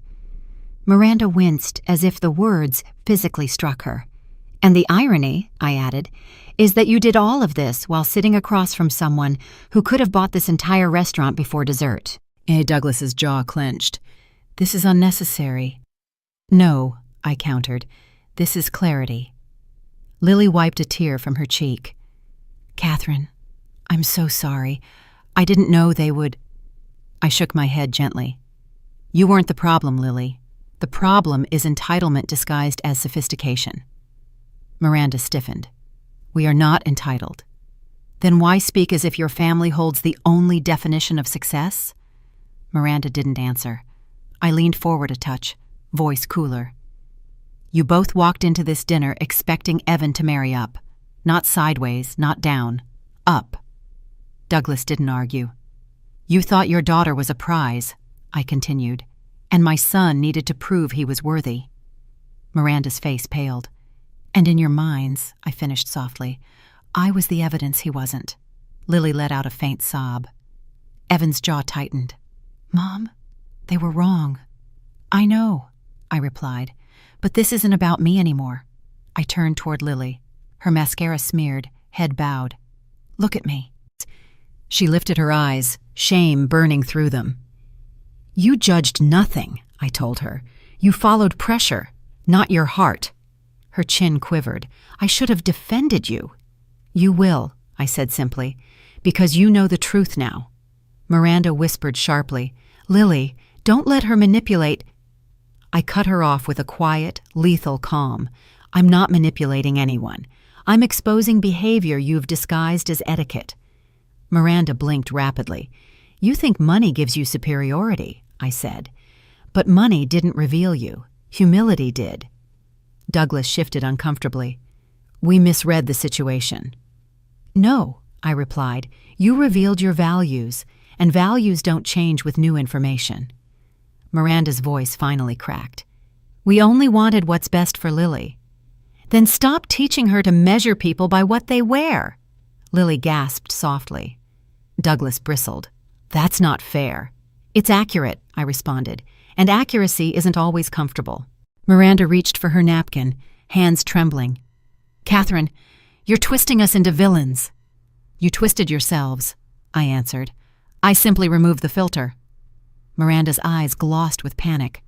Miranda winced as if the words physically struck her. "And the irony," I added, "is that you did all of this while sitting across from someone who could have bought this entire restaurant before dessert." Douglas's jaw clenched. "This is unnecessary." "No," I countered. "This is clarity." Lily wiped a tear from her cheek. "Catherine, I'm so sorry. I didn't know they would—" I shook my head gently. "You weren't the problem, Lily. The problem is entitlement disguised as sophistication." Miranda stiffened. "We are not entitled." "Then why speak as if your family holds the only definition of success?" Miranda didn't answer. I leaned forward a touch, voice cooler. "You both walked into this dinner expecting Evan to marry up. Not sideways, not down. Up." Douglas didn't argue. "You thought your daughter was a prize," I continued, "and my son needed to prove he was worthy." Miranda's face paled. "And in your minds," I finished softly, "I was the evidence he wasn't." Lily let out a faint sob. Evan's jaw tightened. "Mom, they were wrong." "I know," I replied, "but this isn't about me anymore." I turned toward Lily, her mascara smeared, head bowed. "Look at me." She lifted her eyes, shame burning through them. "You judged nothing," I told her. "You followed pressure, not your heart." Her chin quivered. "I should have defended you." "You will," I said simply, "because you know the truth now." Miranda whispered sharply, "Lily, don't let her manipulate—" I cut her off with a quiet, lethal calm. "I'm not manipulating anyone. I'm exposing behavior you've disguised as etiquette." Miranda blinked rapidly. "You think money gives you superiority," I said. "But money didn't reveal you. Humility did." Douglas shifted uncomfortably. "We misread the situation." "No," I replied. "You revealed your values, and values don't change with new information." Miranda's voice finally cracked. "We only wanted what's best for Lily." "Then stop teaching her to measure people by what they wear." Lily gasped softly. Douglas bristled. "That's not fair." "It's accurate," I responded, "and accuracy isn't always comfortable." Miranda reached for her napkin, hands trembling. "Catherine, you're twisting us into villains." "You twisted yourselves," I answered. "I simply removed the filter." Miranda's eyes glossed with panic.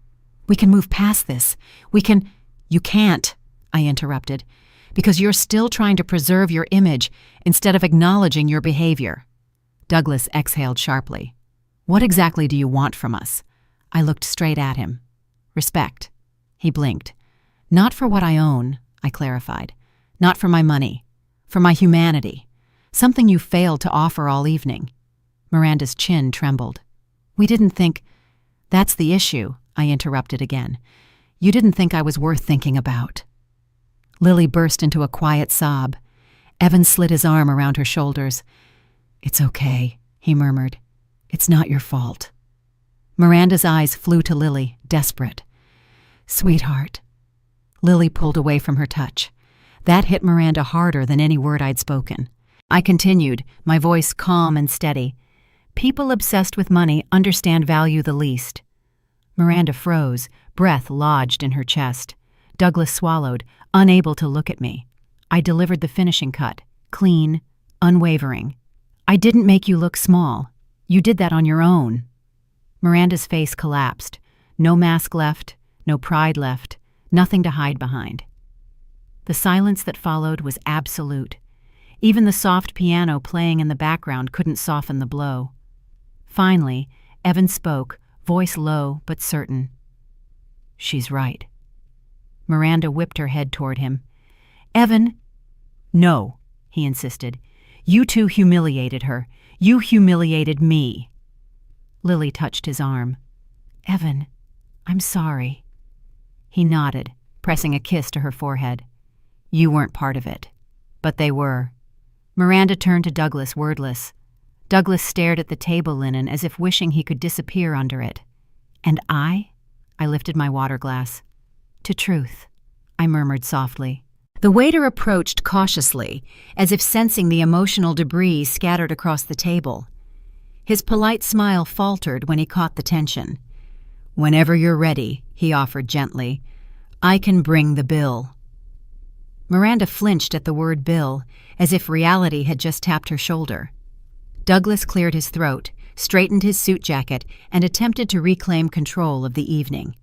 "We can move past this. We can—" "You can't," I interrupted, "because you're still trying to preserve your image instead of acknowledging your behavior." Douglas exhaled sharply. "What exactly do you want from us?" I looked straight at him. "Respect." He blinked. "Not for what I own," I clarified. "Not for my money. For my humanity. Something you failed to offer all evening." Miranda's chin trembled. "We didn't think—" "That's the issue," I interrupted again. "You didn't think I was worth thinking about." Lily burst into a quiet sob. Evan slid his arm around her shoulders. "It's okay," he murmured. "It's not your fault." Miranda's eyes flew to Lily, desperate. "Sweetheart." Lily pulled away from her touch. That hit Miranda harder than any word I'd spoken. I continued, my voice calm and steady. People obsessed with money understand value the least. Miranda froze, breath lodged in her chest. Douglas swallowed, unable to look at me. I delivered the finishing cut, clean, unwavering. I didn't make you look small. You did that on your own. Miranda's face collapsed. No mask left, no pride left, nothing to hide behind. The silence that followed was absolute. Even the soft piano playing in the background couldn't soften the blow. Finally, Evan spoke, voice low but certain. She's right. Miranda whipped her head toward him. Evan! No, he insisted. You two humiliated her. You humiliated me. Lily touched his arm. Evan, I'm sorry. He nodded, pressing a kiss to her forehead. You weren't part of it. But they were. Miranda turned to Douglas, wordless. Douglas stared at the table linen as if wishing he could disappear under it. And I lifted my water glass. To truth, I murmured softly. The waiter approached cautiously, as if sensing the emotional debris scattered across the table. His polite smile faltered when he caught the tension. Whenever you're ready, he offered gently. I can bring the bill. Miranda flinched at the word bill, as if reality had just tapped her shoulder. Douglas cleared his throat, straightened his suit jacket, and attempted to reclaim control of the evening.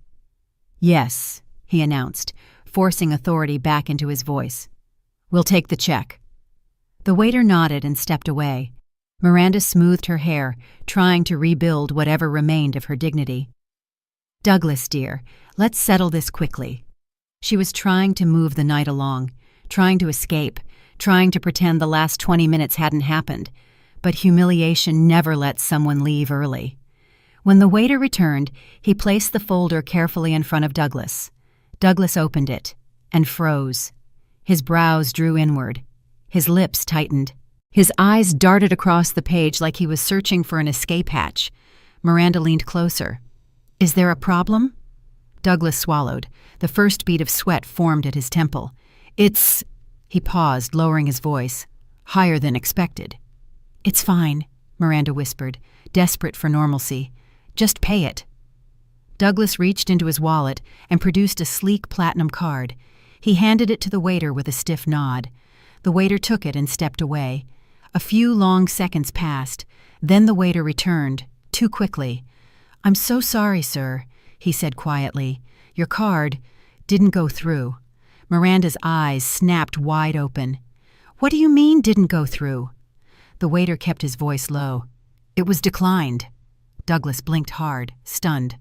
Yes, he announced, forcing authority back into his voice. We'll take the check. The waiter nodded and stepped away. Miranda smoothed her hair, trying to rebuild whatever remained of her dignity. Douglas, dear, let's settle this quickly. She was trying to move the night along, trying to escape, trying to pretend the last 20 minutes hadn't happened. But humiliation never lets someone leave early. When the waiter returned, he placed the folder carefully in front of Douglas. Douglas opened it and froze. His brows drew inward. His lips tightened. His eyes darted across the page like he was searching for an escape hatch. Miranda leaned closer. Is there a problem? Douglas swallowed. The first bead of sweat formed at his temple. It's... He paused, lowering his voice. Higher than expected. It's fine, Miranda whispered, desperate for normalcy. Just pay it. Douglas reached into his wallet and produced a sleek platinum card. He handed it to the waiter with a stiff nod. The waiter took it and stepped away. A few long seconds passed. Then the waiter returned, too quickly. I'm so sorry, sir, he said quietly. Your card didn't go through. Miranda's eyes snapped wide open. What do you mean, didn't go through? The waiter kept his voice low. It was declined. Douglas blinked hard, stunned.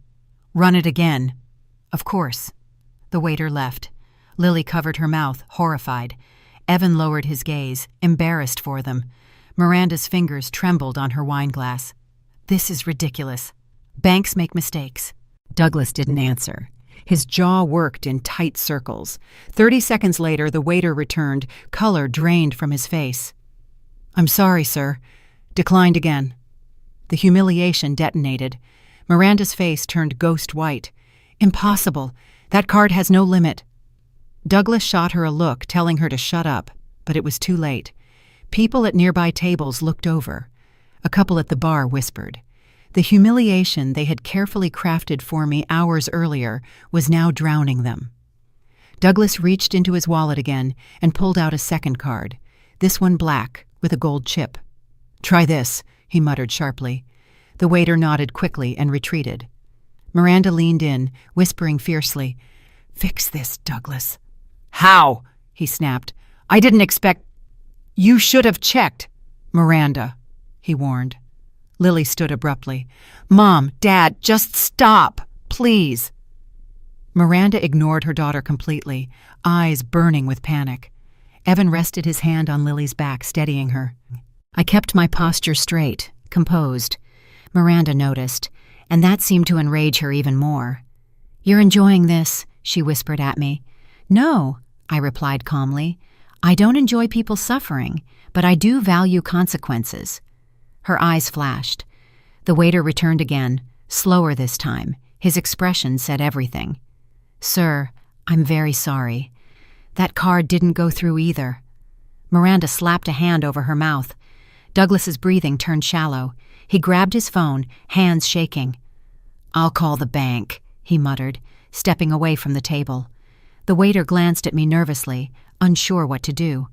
Run it again. Of course. The waiter left. Lily covered her mouth, horrified. Evan lowered his gaze, embarrassed for them. Miranda's fingers trembled on her wineglass. This is ridiculous. Banks make mistakes. Douglas didn't answer. His jaw worked in tight circles. 30 seconds later, the waiter returned, color drained from his face. I'm sorry, sir. Declined again. The humiliation detonated. Miranda's face turned ghost white. Impossible. That card has no limit. Douglas shot her a look, telling her to shut up, but it was too late. People at nearby tables looked over. A couple at the bar whispered. The humiliation they had carefully crafted for me hours earlier was now drowning them. Douglas reached into his wallet again and pulled out a second card, this one black, with a gold chip. Try this, he muttered sharply. The waiter nodded quickly and retreated. Miranda leaned in, whispering fiercely, Fix this, Douglas. How? He snapped. I didn't expect... You should have checked. Miranda, he warned. Lily stood abruptly. Mom, Dad, just stop, please. Miranda ignored her daughter completely, eyes burning with panic. Evan rested his hand on Lily's back, steadying her. I kept my posture straight, composed. Miranda noticed, and that seemed to enrage her even more. You're enjoying this, she whispered at me. No, I replied calmly. I don't enjoy people suffering, but I do value consequences. Her eyes flashed. The waiter returned again, slower this time. His expression said everything. Sir, I'm very sorry. That card didn't go through either. Miranda slapped a hand over her mouth. Douglas's breathing turned shallow. He grabbed his phone, hands shaking. "I'll call the bank," he muttered, stepping away from the table. The waiter glanced at me nervously, unsure what to do.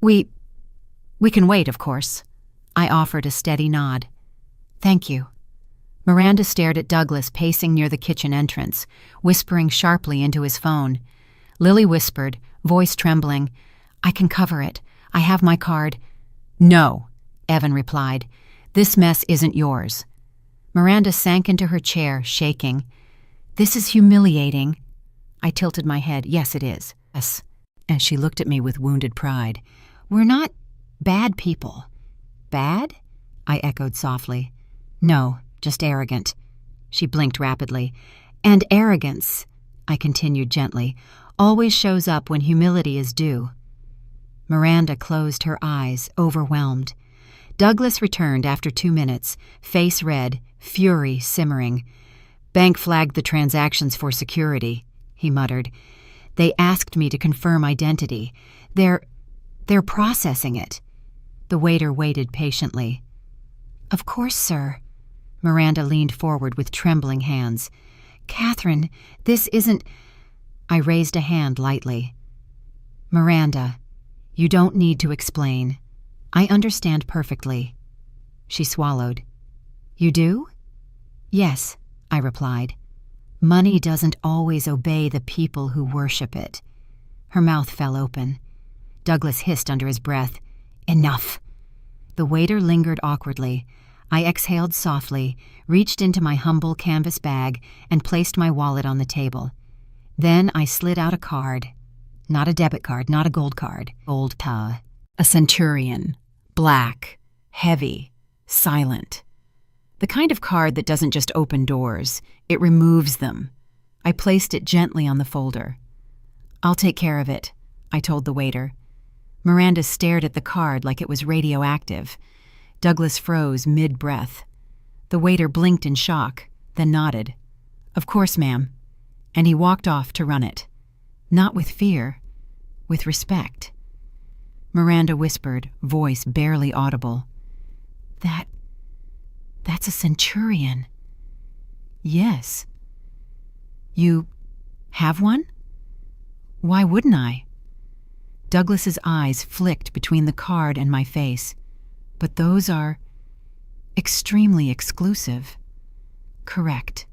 We can wait, of course." I offered a steady nod. "Thank you." Miranda stared at Douglas pacing near the kitchen entrance, whispering sharply into his phone. Lily whispered, voice trembling, "I can cover it. I have my card." "No," Evan replied. "This mess isn't yours." Miranda sank into her chair, shaking. "This is humiliating." I tilted my head. "Yes, it is." "Yes." And she looked at me with wounded pride. "We're not bad people." "Bad?" I echoed softly. "No, just arrogant." She blinked rapidly. "And arrogance," I continued gently, "always shows up when humility is due." Miranda closed her eyes, overwhelmed. Douglas returned after 2 minutes, face red, fury simmering. "Bank flagged the transactions for security," he muttered. "They asked me to confirm identity. They're processing it." The waiter waited patiently. "Of course, sir." Miranda leaned forward with trembling hands. "Catherine, this isn't—" I raised a hand lightly. "Miranda, you don't need to explain. I understand perfectly." She swallowed. "You do?" "Yes," I replied. "Money doesn't always obey the people who worship it." Her mouth fell open. Douglas hissed under his breath, "Enough." The waiter lingered awkwardly. I exhaled softly, reached into my humble canvas bag, and placed my wallet on the table. Then I slid out a card. Not a debit card, not a gold card. A centurion. Black. Heavy. Silent. The kind of card that doesn't just open doors, it removes them. I placed it gently on the folder. "I'll take care of it," I told the waiter. Miranda stared at the card like it was radioactive. Douglas froze mid-breath. The waiter blinked in shock, then nodded. "Of course, ma'am." And he walked off to run it. Not with fear, with respect. Miranda whispered, voice barely audible. That's a centurion." "Yes." "You have one?" "Why wouldn't I?" Douglas's eyes flicked between the card and my face. "But those are extremely exclusive." "Correct."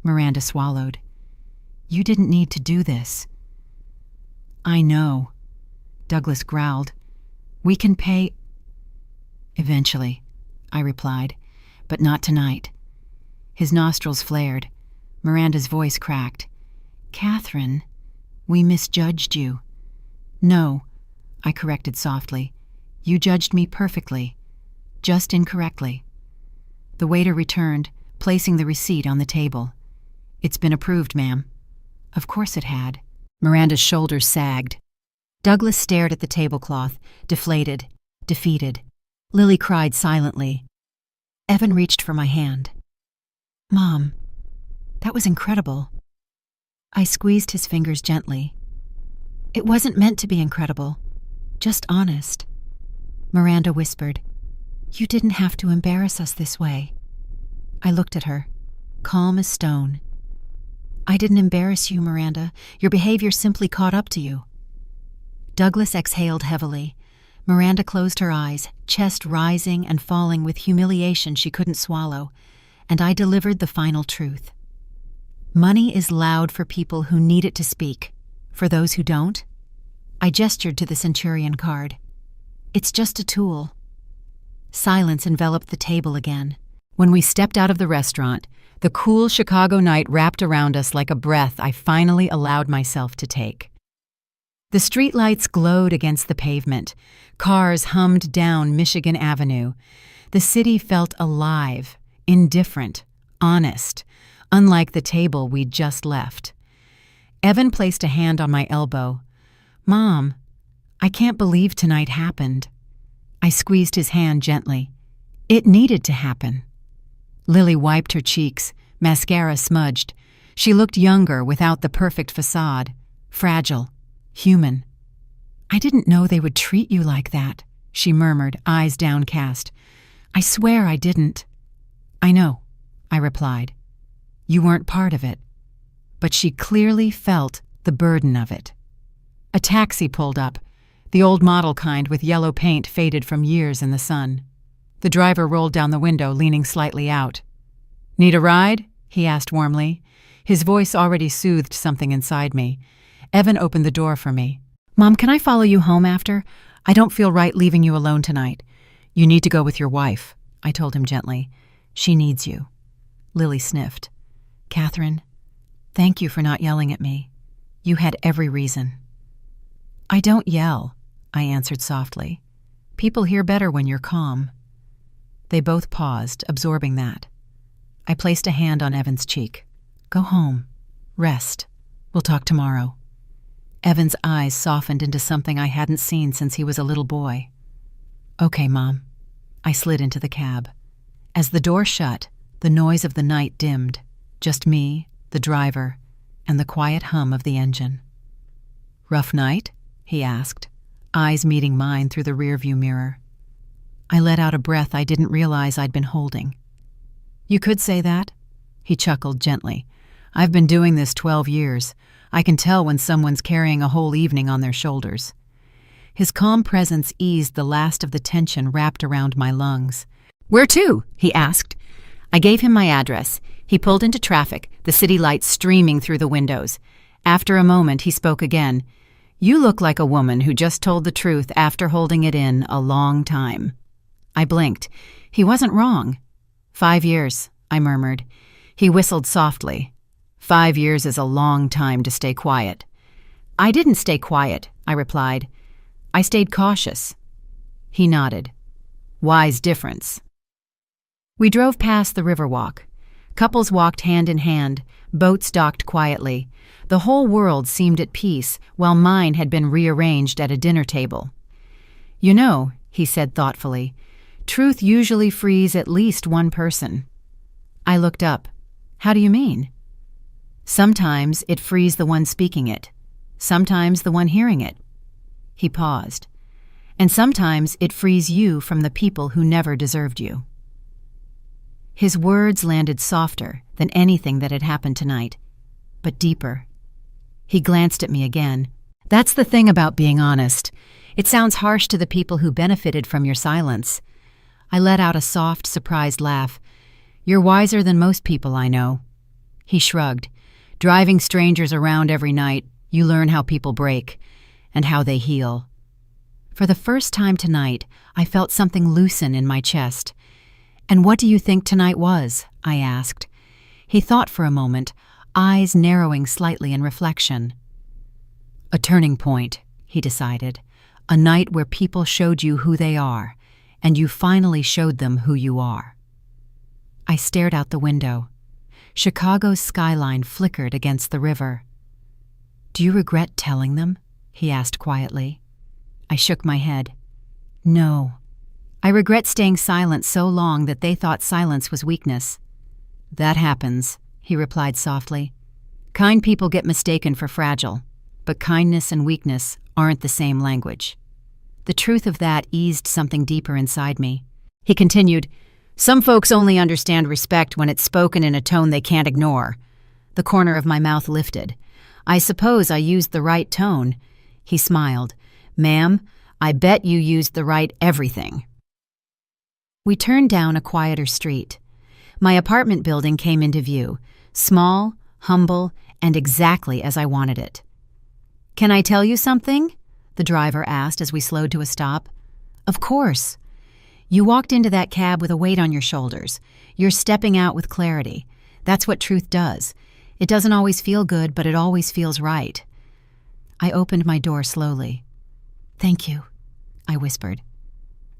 Miranda swallowed. "You didn't need to do this." "I know," Douglas growled. "We can pay—" "Eventually," I replied, "but not tonight." His nostrils flared. Miranda's voice cracked. "Catherine, we misjudged you." "No," I corrected softly. "You judged me perfectly, just incorrectly." The waiter returned, placing the receipt on the table. "It's been approved, ma'am." Of course it had. Miranda's shoulders sagged. Douglas stared at the tablecloth, deflated, defeated. Lily cried silently. Evan reached for my hand. "Mom, that was incredible." I squeezed his fingers gently. "It wasn't meant to be incredible, just honest." Miranda whispered, "You didn't have to embarrass us this way." I looked at her, calm as stone. "I didn't embarrass you, Miranda. Your behavior simply caught up to you." Douglas exhaled heavily. Miranda closed her eyes, chest rising and falling with humiliation she couldn't swallow, and I delivered the final truth. Money is loud for people who need it to speak. For those who don't, I gestured to the centurion card. It's just a tool. Silence enveloped the table again. When we stepped out of the restaurant, the cool Chicago night wrapped around us like a breath I finally allowed myself to take. The streetlights glowed against the pavement. Cars hummed down Michigan Avenue. The city felt alive, indifferent, honest, unlike the table we'd just left. Evan placed a hand on my elbow. "Mom, I can't believe tonight happened." I squeezed his hand gently. It needed to happen. Lily wiped her cheeks, mascara smudged. She looked younger without the perfect facade, fragile, human. "I didn't know they would treat you like that," she murmured, eyes downcast. "I swear I didn't." "I know," I replied. "You weren't part of it." But she clearly felt the burden of it. A taxi pulled up, the old model kind with yellow paint faded from years in the sun. The driver rolled down the window, leaning slightly out. "Need a ride?" he asked warmly. His voice already soothed something inside me. Evan opened the door for me. "Mom, can I follow you home after? I don't feel right leaving you alone tonight." "You need to go with your wife," I told him gently. "She needs you." Lily sniffed. "Catherine, thank you for not yelling at me. You had every reason." "I don't yell," I answered softly. "People hear better when you're calm." They both paused, absorbing that. I placed a hand on Evan's cheek. "Go home. Rest. We'll talk tomorrow." Evan's eyes softened into something I hadn't seen since he was a little boy. "Okay, Mom." I slid into the cab. As the door shut, the noise of the night dimmed. Just me, the driver, and the quiet hum of the engine. "Rough night?" he asked, eyes meeting mine through the rearview mirror. I let out a breath I didn't realize I'd been holding. "You could say that," he chuckled gently. "I've been doing this 12 years. I can tell when someone's carrying a whole evening on their shoulders." His calm presence eased the last of the tension wrapped around my lungs. "Where to?" he asked. I gave him my address. He pulled into traffic, the city lights streaming through the windows. After a moment, he spoke again. "You look like a woman who just told the truth after holding it in a long time." I blinked. He wasn't wrong. 5 years, I murmured. He whistled softly. 5 years is a long time to stay quiet. "I didn't stay quiet," I replied. "I stayed cautious." He nodded. "Wise difference." We drove past the Riverwalk. Couples walked hand in hand, boats docked quietly. The whole world seemed at peace, while mine had been rearranged at a dinner table. "You know," he said thoughtfully, "truth usually frees at least one person." I looked up. "How do you mean?" "Sometimes it frees the one speaking it. Sometimes the one hearing it." He paused. "And sometimes it frees you from the people who never deserved you." His words landed softer than anything that had happened tonight, but deeper. He glanced at me again. "That's the thing about being honest. It sounds harsh to the people who benefited from your silence." I let out a soft, surprised laugh. "You're wiser than most people I know." He shrugged. "Driving strangers around every night, you learn how people break, and how they heal." For the first time tonight, I felt something loosen in my chest. "And what do you think tonight was?" I asked. He thought for a moment, eyes narrowing slightly in reflection. "A turning point," he decided. "A night where people showed you who they are, and you finally showed them who you are." I stared out the window. Chicago's skyline flickered against the river. "Do you regret telling them?" he asked quietly. I shook my head. "No. I regret staying silent so long that they thought silence was weakness." "That happens," he replied softly. "Kind people get mistaken for fragile, but kindness and weakness aren't the same language." The truth of that eased something deeper inside me. He continued, "Some folks only understand respect when it's spoken in a tone they can't ignore." The corner of my mouth lifted. "I suppose I used the right tone." He smiled. "Ma'am, I bet you used the right everything." We turned down a quieter street. My apartment building came into view, small, humble, and exactly as I wanted it. "Can I tell you something?" the driver asked as we slowed to a stop. "Of course." "You walked into that cab with a weight on your shoulders. You're stepping out with clarity. That's what truth does. It doesn't always feel good, but it always feels right." I opened my door slowly. "Thank you," I whispered.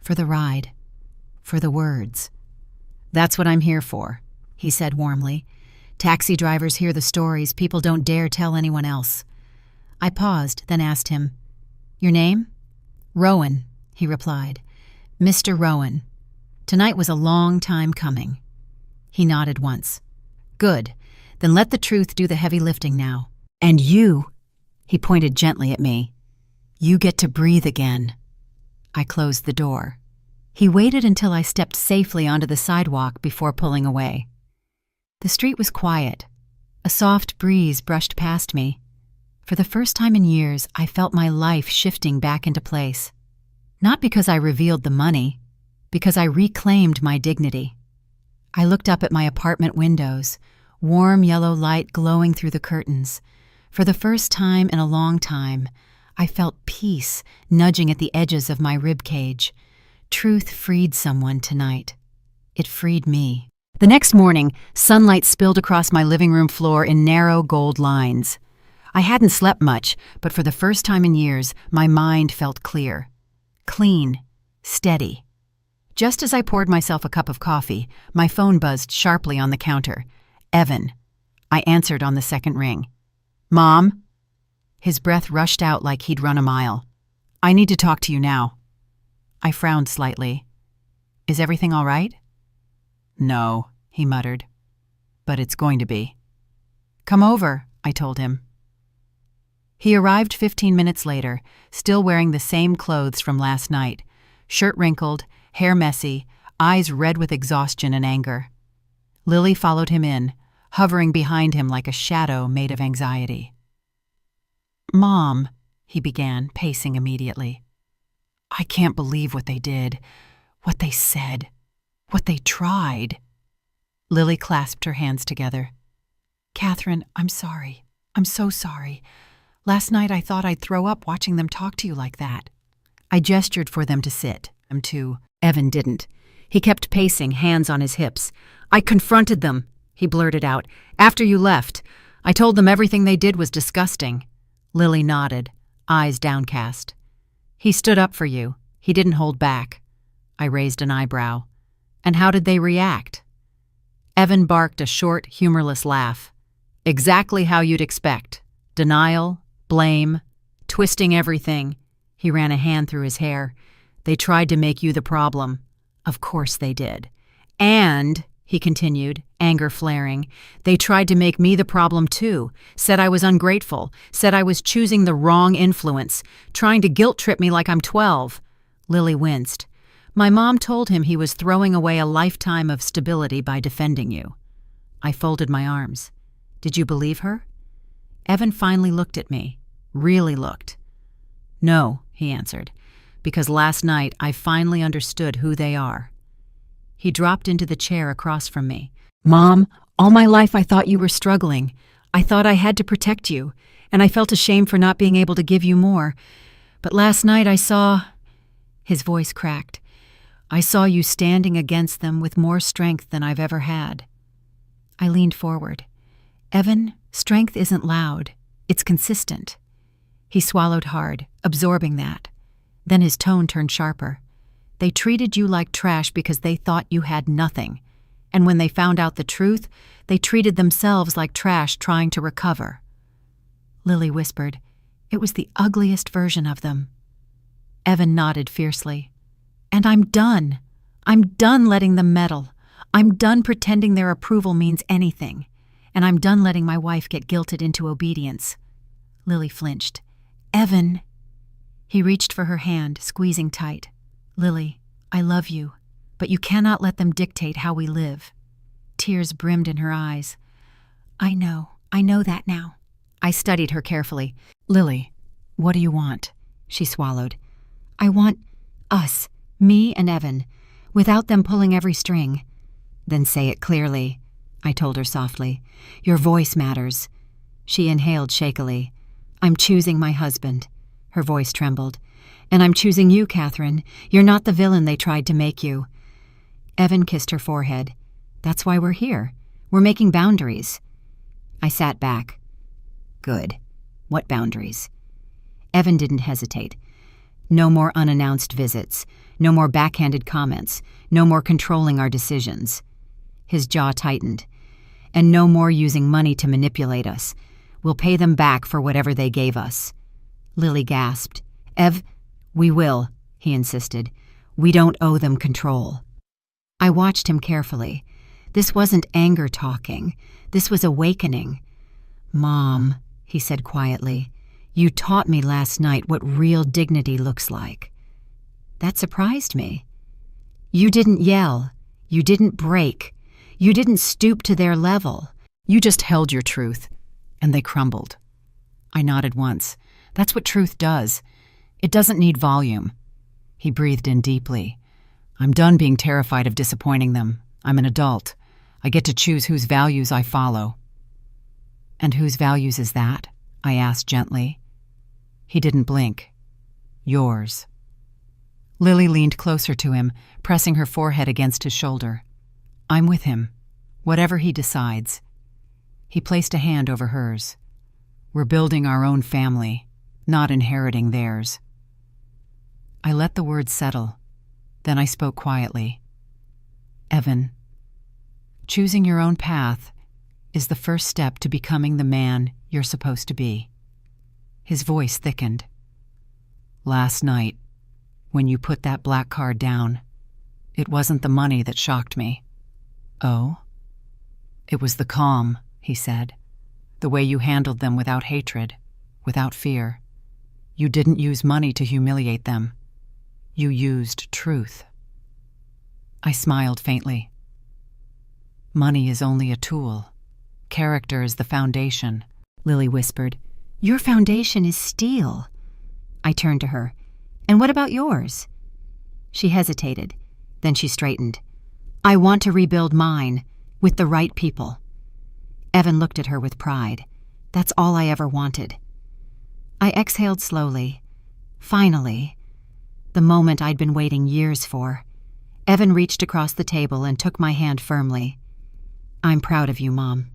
"For the ride. For the words." "That's what I'm here for," he said warmly. "Taxi drivers hear the stories people don't dare tell anyone else." I paused, then asked him, "Your name?" "Rowan," he replied. "Mr. Rowan. Tonight was a long time coming." He nodded once. "Good. Then let the truth do the heavy lifting now. And you," he pointed gently at me, "you get to breathe again." I closed the door. He waited until I stepped safely onto the sidewalk before pulling away. The street was quiet. A soft breeze brushed past me. For the first time in years, I felt my life shifting back into place. Not because I revealed the money, because I reclaimed my dignity. I looked up at my apartment windows, warm yellow light glowing through the curtains. For the first time in a long time, I felt peace nudging at the edges of my ribcage. Truth freed someone tonight. It freed me. The next morning, sunlight spilled across my living room floor in narrow gold lines. I hadn't slept much, but for the first time in years, my mind felt clear. Clean. Steady. Just as I poured myself a cup of coffee, my phone buzzed sharply on the counter. Evan. I answered on the second ring. Mom? His breath rushed out like he'd run a mile. I need to talk to you now. I frowned slightly. Is everything all right? No, he muttered. But it's going to be. Come over, I told him. He arrived 15 minutes later, still wearing the same clothes from last night, shirt wrinkled, hair messy, eyes red with exhaustion and anger. Lily followed him in, hovering behind him like a shadow made of anxiety. Mom, he began, pacing immediately. I can't believe what they did, what they said, what they tried. Lily clasped her hands together. Catherine, I'm sorry. I'm so sorry. Last night I thought I'd throw up watching them talk to you like that. I gestured for them to sit. Evan didn't. He kept pacing, hands on his hips. I confronted them, he blurted out. After you left. I told them everything they did was disgusting. Lily nodded, eyes downcast. He stood up for you. He didn't hold back. I raised an eyebrow. And how did they react? Evan barked a short, humorless laugh. Exactly how you'd expect. Denial, blame, twisting everything. He ran a hand through his hair. They tried to make you the problem. Of course they did. And, he continued, anger flaring, they tried to make me the problem too, said I was ungrateful, said I was choosing the wrong influence, trying to guilt-trip me like I'm 12. Lily winced. My mom told him he was throwing away a lifetime of stability by defending you. I folded my arms. Did you believe her? Evan finally looked at me. Really looked. No, he answered. Because last night I finally understood who they are. He dropped into the chair across from me. Mom, all my life I thought you were struggling. I thought I had to protect you, and I felt ashamed for not being able to give you more. But last night I saw... His voice cracked. I saw you standing against them with more strength than I've ever had. I leaned forward. Evan, strength isn't loud. It's consistent. He swallowed hard, absorbing that. Then his tone turned sharper. They treated you like trash because they thought you had nothing. And when they found out the truth, they treated themselves like trash trying to recover. Lily whispered, It was the ugliest version of them. Evan nodded fiercely. And I'm done. I'm done letting them meddle. I'm done pretending their approval means anything. And I'm done letting my wife get guilted into obedience. Lily flinched. Evan. He reached for her hand, squeezing tight. Lily, I love you, but you cannot let them dictate how we live. Tears brimmed in her eyes. I know that now. I studied her carefully. Lily, what do you want? She swallowed. I want us, me and Evan, without them pulling every string. Then say it clearly, I told her softly. Your voice matters. She inhaled shakily. I'm choosing my husband. Her voice trembled. And I'm choosing you, Catherine. You're not the villain they tried to make you. Evan kissed her forehead. That's why we're here. We're making boundaries. I sat back. Good. What boundaries? Evan didn't hesitate. No more unannounced visits. No more backhanded comments. No more controlling our decisions. His jaw tightened. And no more using money to manipulate us. We'll pay them back for whatever they gave us. Lily gasped. We will, he insisted. We don't owe them control. I watched him carefully. This wasn't anger talking. This was awakening. Mom, he said quietly, you taught me last night what real dignity looks like. That surprised me. You didn't yell. You didn't break. You didn't stoop to their level. You just held your truth, and they crumbled. I nodded once. That's what truth does. It doesn't need volume. He breathed in deeply. I'm done being terrified of disappointing them. I'm an adult. I get to choose whose values I follow. And whose values is that? I asked gently. He didn't blink. Yours. Lily leaned closer to him, pressing her forehead against his shoulder. I'm with him, whatever he decides. He placed a hand over hers. We're building our own family, not inheriting theirs. I let the words settle. Then I spoke quietly. Evan, choosing your own path is the first step to becoming the man you're supposed to be. His voice thickened. Last night, when you put that black card down, it wasn't the money that shocked me. Oh? It was the calm, he said. The way you handled them without hatred, without fear. You didn't use money to humiliate them. You used truth. I smiled faintly. Money is only a tool. Character is the foundation, Lily whispered. Your foundation is steel. I turned to her. And what about yours? She hesitated. Then she straightened. I want to rebuild mine, with the right people. Evan looked at her with pride. That's all I ever wanted. I exhaled slowly. Finally, the moment I'd been waiting years for. Evan reached across the table and took my hand firmly. I'm proud of you, Mom.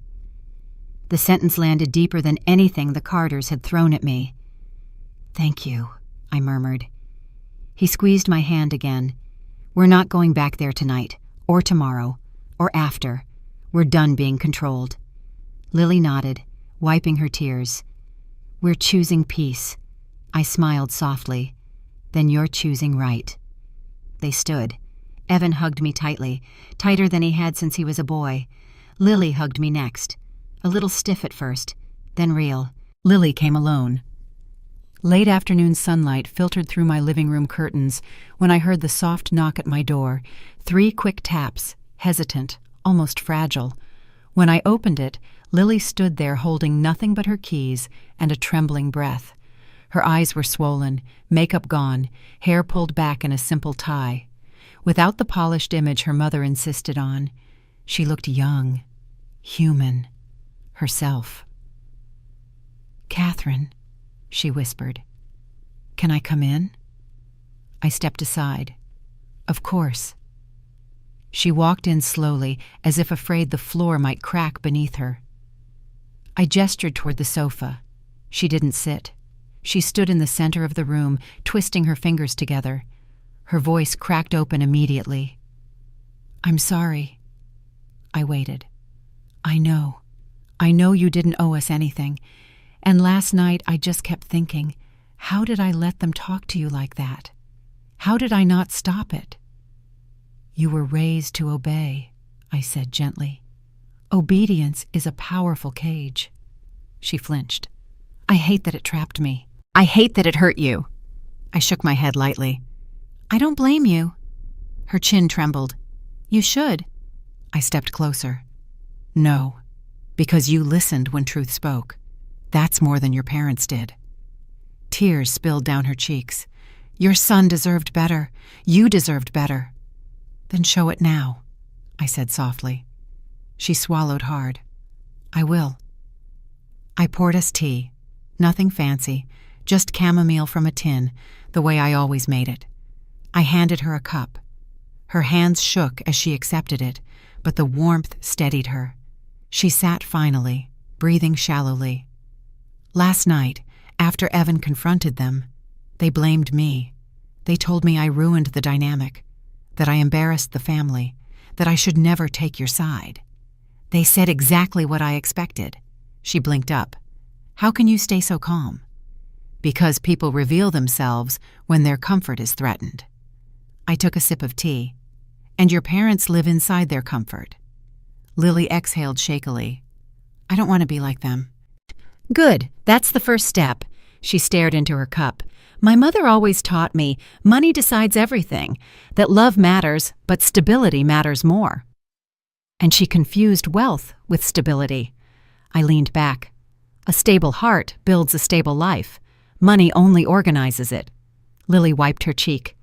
The sentence landed deeper than anything the Carters had thrown at me. Thank you, I murmured. He squeezed my hand again. We're not going back there tonight, or tomorrow, or after. We're done being controlled. Lily nodded, wiping her tears. We're choosing peace. I smiled softly. Then you're choosing right. They stood. Evan hugged me tightly, tighter than he had since he was a boy. Lily hugged me next. A little stiff at first, then real. Lily came alone. Late afternoon sunlight filtered through my living room curtains when I heard the soft knock at my door, 3 quick taps, hesitant, almost fragile. When I opened it, Lily stood there holding nothing but her keys and a trembling breath. Her eyes were swollen, makeup gone, hair pulled back in a simple tie. Without the polished image her mother insisted on, she looked young, human, herself. Catherine, she whispered. Can I come in? I stepped aside. Of course. She walked in slowly, as if afraid the floor might crack beneath her. I gestured toward the sofa. She didn't sit. She stood in the center of the room, twisting her fingers together. Her voice cracked open immediately. I'm sorry. I waited. I know you didn't owe us anything. And last night I just kept thinking, how did I let them talk to you like that? How did I not stop it? You were raised to obey, I said gently. Obedience is a powerful cage. She flinched. I hate that it trapped me. I hate that it hurt you. I shook my head lightly. I don't blame you. Her chin trembled. You should. I stepped closer. No, because you listened when truth spoke. That's more than your parents did. Tears spilled down her cheeks. Your son deserved better. You deserved better. Then show it now, I said softly. She swallowed hard. I will. I poured us tea. Nothing fancy, just chamomile from a tin, the way I always made it. I handed her a cup. Her hands shook as she accepted it, but the warmth steadied her. She sat finally, breathing shallowly. Last night, after Evan confronted them, they blamed me. They told me I ruined the dynamic, that I embarrassed the family, that I should never take your side. They said exactly what I expected. She blinked up. How can you stay so calm? Because people reveal themselves when their comfort is threatened. I took a sip of tea. And your parents live inside their comfort. Lily exhaled shakily. I don't want to be like them. Good, that's the first step. She stared into her cup. My mother always taught me money decides everything, that love matters, but stability matters more. And she confused wealth with stability. I leaned back. A stable heart builds a stable life. Money only organizes it. Lily wiped her cheek.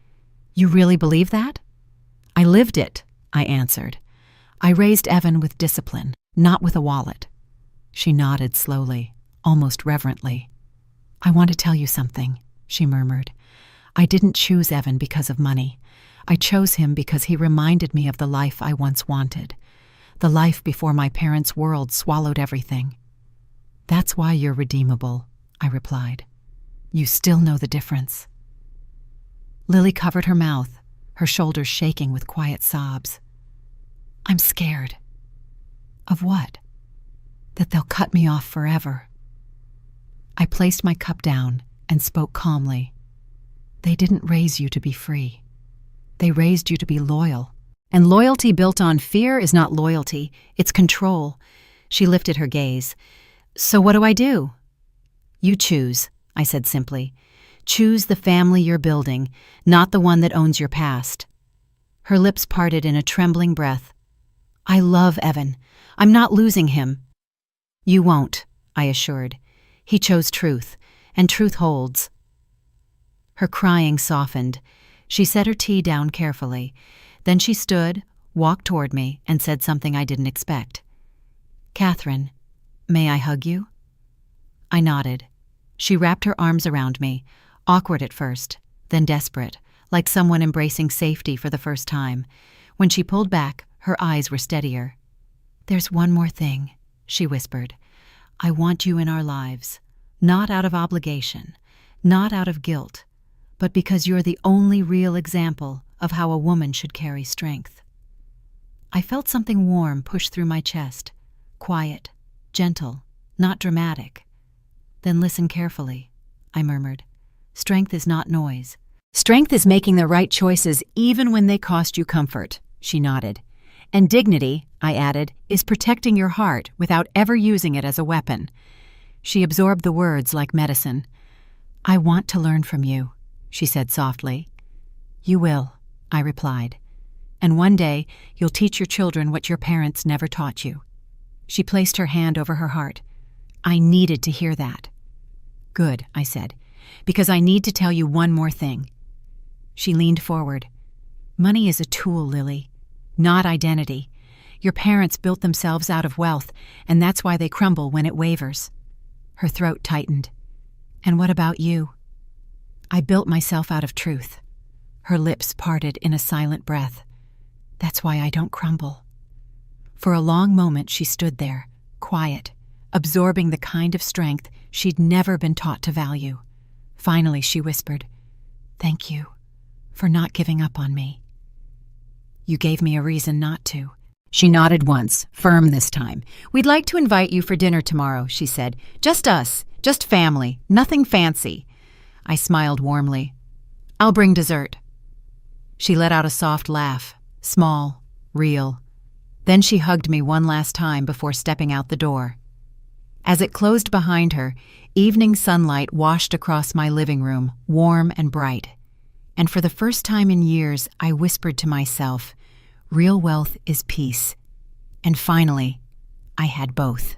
You really believe that? I lived it, I answered. I raised Evan with discipline, not with a wallet. She nodded slowly, almost reverently. I want to tell you something, she murmured. I didn't choose Evan because of money. I chose him because he reminded me of the life I once wanted. The life before my parents' world swallowed everything. That's why you're redeemable, I replied. You still know the difference. Lily covered her mouth, her shoulders shaking with quiet sobs. I'm scared. Of what? That they'll cut me off forever. I placed my cup down and spoke calmly. They didn't raise you to be free. They raised you to be loyal. And loyalty built on fear is not loyalty, it's control. She lifted her gaze. So what do I do? You choose, I said simply. Choose the family you're building, not the one that owns your past. Her lips parted in a trembling breath. I love Evan. I'm not losing him. You won't, I assured. He chose truth, and truth holds. Her crying softened. She set her tea down carefully. Then she stood, walked toward me, and said something I didn't expect. Catherine, may I hug you? I nodded. She wrapped her arms around me, awkward at first, then desperate, like someone embracing safety for the first time. When she pulled back, her eyes were steadier. There's one more thing, she whispered. I want you in our lives, not out of obligation, not out of guilt, but because you're the only real example of how a woman should carry strength. I felt something warm push through my chest, quiet, gentle, not dramatic. Then listen carefully, I murmured. Strength is not noise. Strength is making the right choices even when they cost you comfort, she nodded. And dignity, I added, is protecting your heart without ever using it as a weapon. She absorbed the words like medicine. I want to learn from you, she said softly. You will, I replied. And one day you'll teach your children what your parents never taught you. She placed her hand over her heart. I needed to hear that. Good, I said, because I need to tell you one more thing. She leaned forward. Money is a tool, Lily, not identity. Your parents built themselves out of wealth, and that's why they crumble when it wavers. Her throat tightened. And what about you? I built myself out of truth. Her lips parted in a silent breath. That's why I don't crumble. For a long moment she stood there, quiet, absorbing the kind of strength she'd never been taught to value. Finally she whispered, Thank you for not giving up on me. You gave me a reason not to. She nodded once, firm this time. We'd like to invite you for dinner tomorrow, she said. Just us, just family, nothing fancy. I smiled warmly. I'll bring dessert. She let out a soft laugh, small, real. Then she hugged me one last time before stepping out the door. As it closed behind her, evening sunlight washed across my living room, warm and bright. And for the first time in years, I whispered to myself, real wealth is peace. And finally, I had both.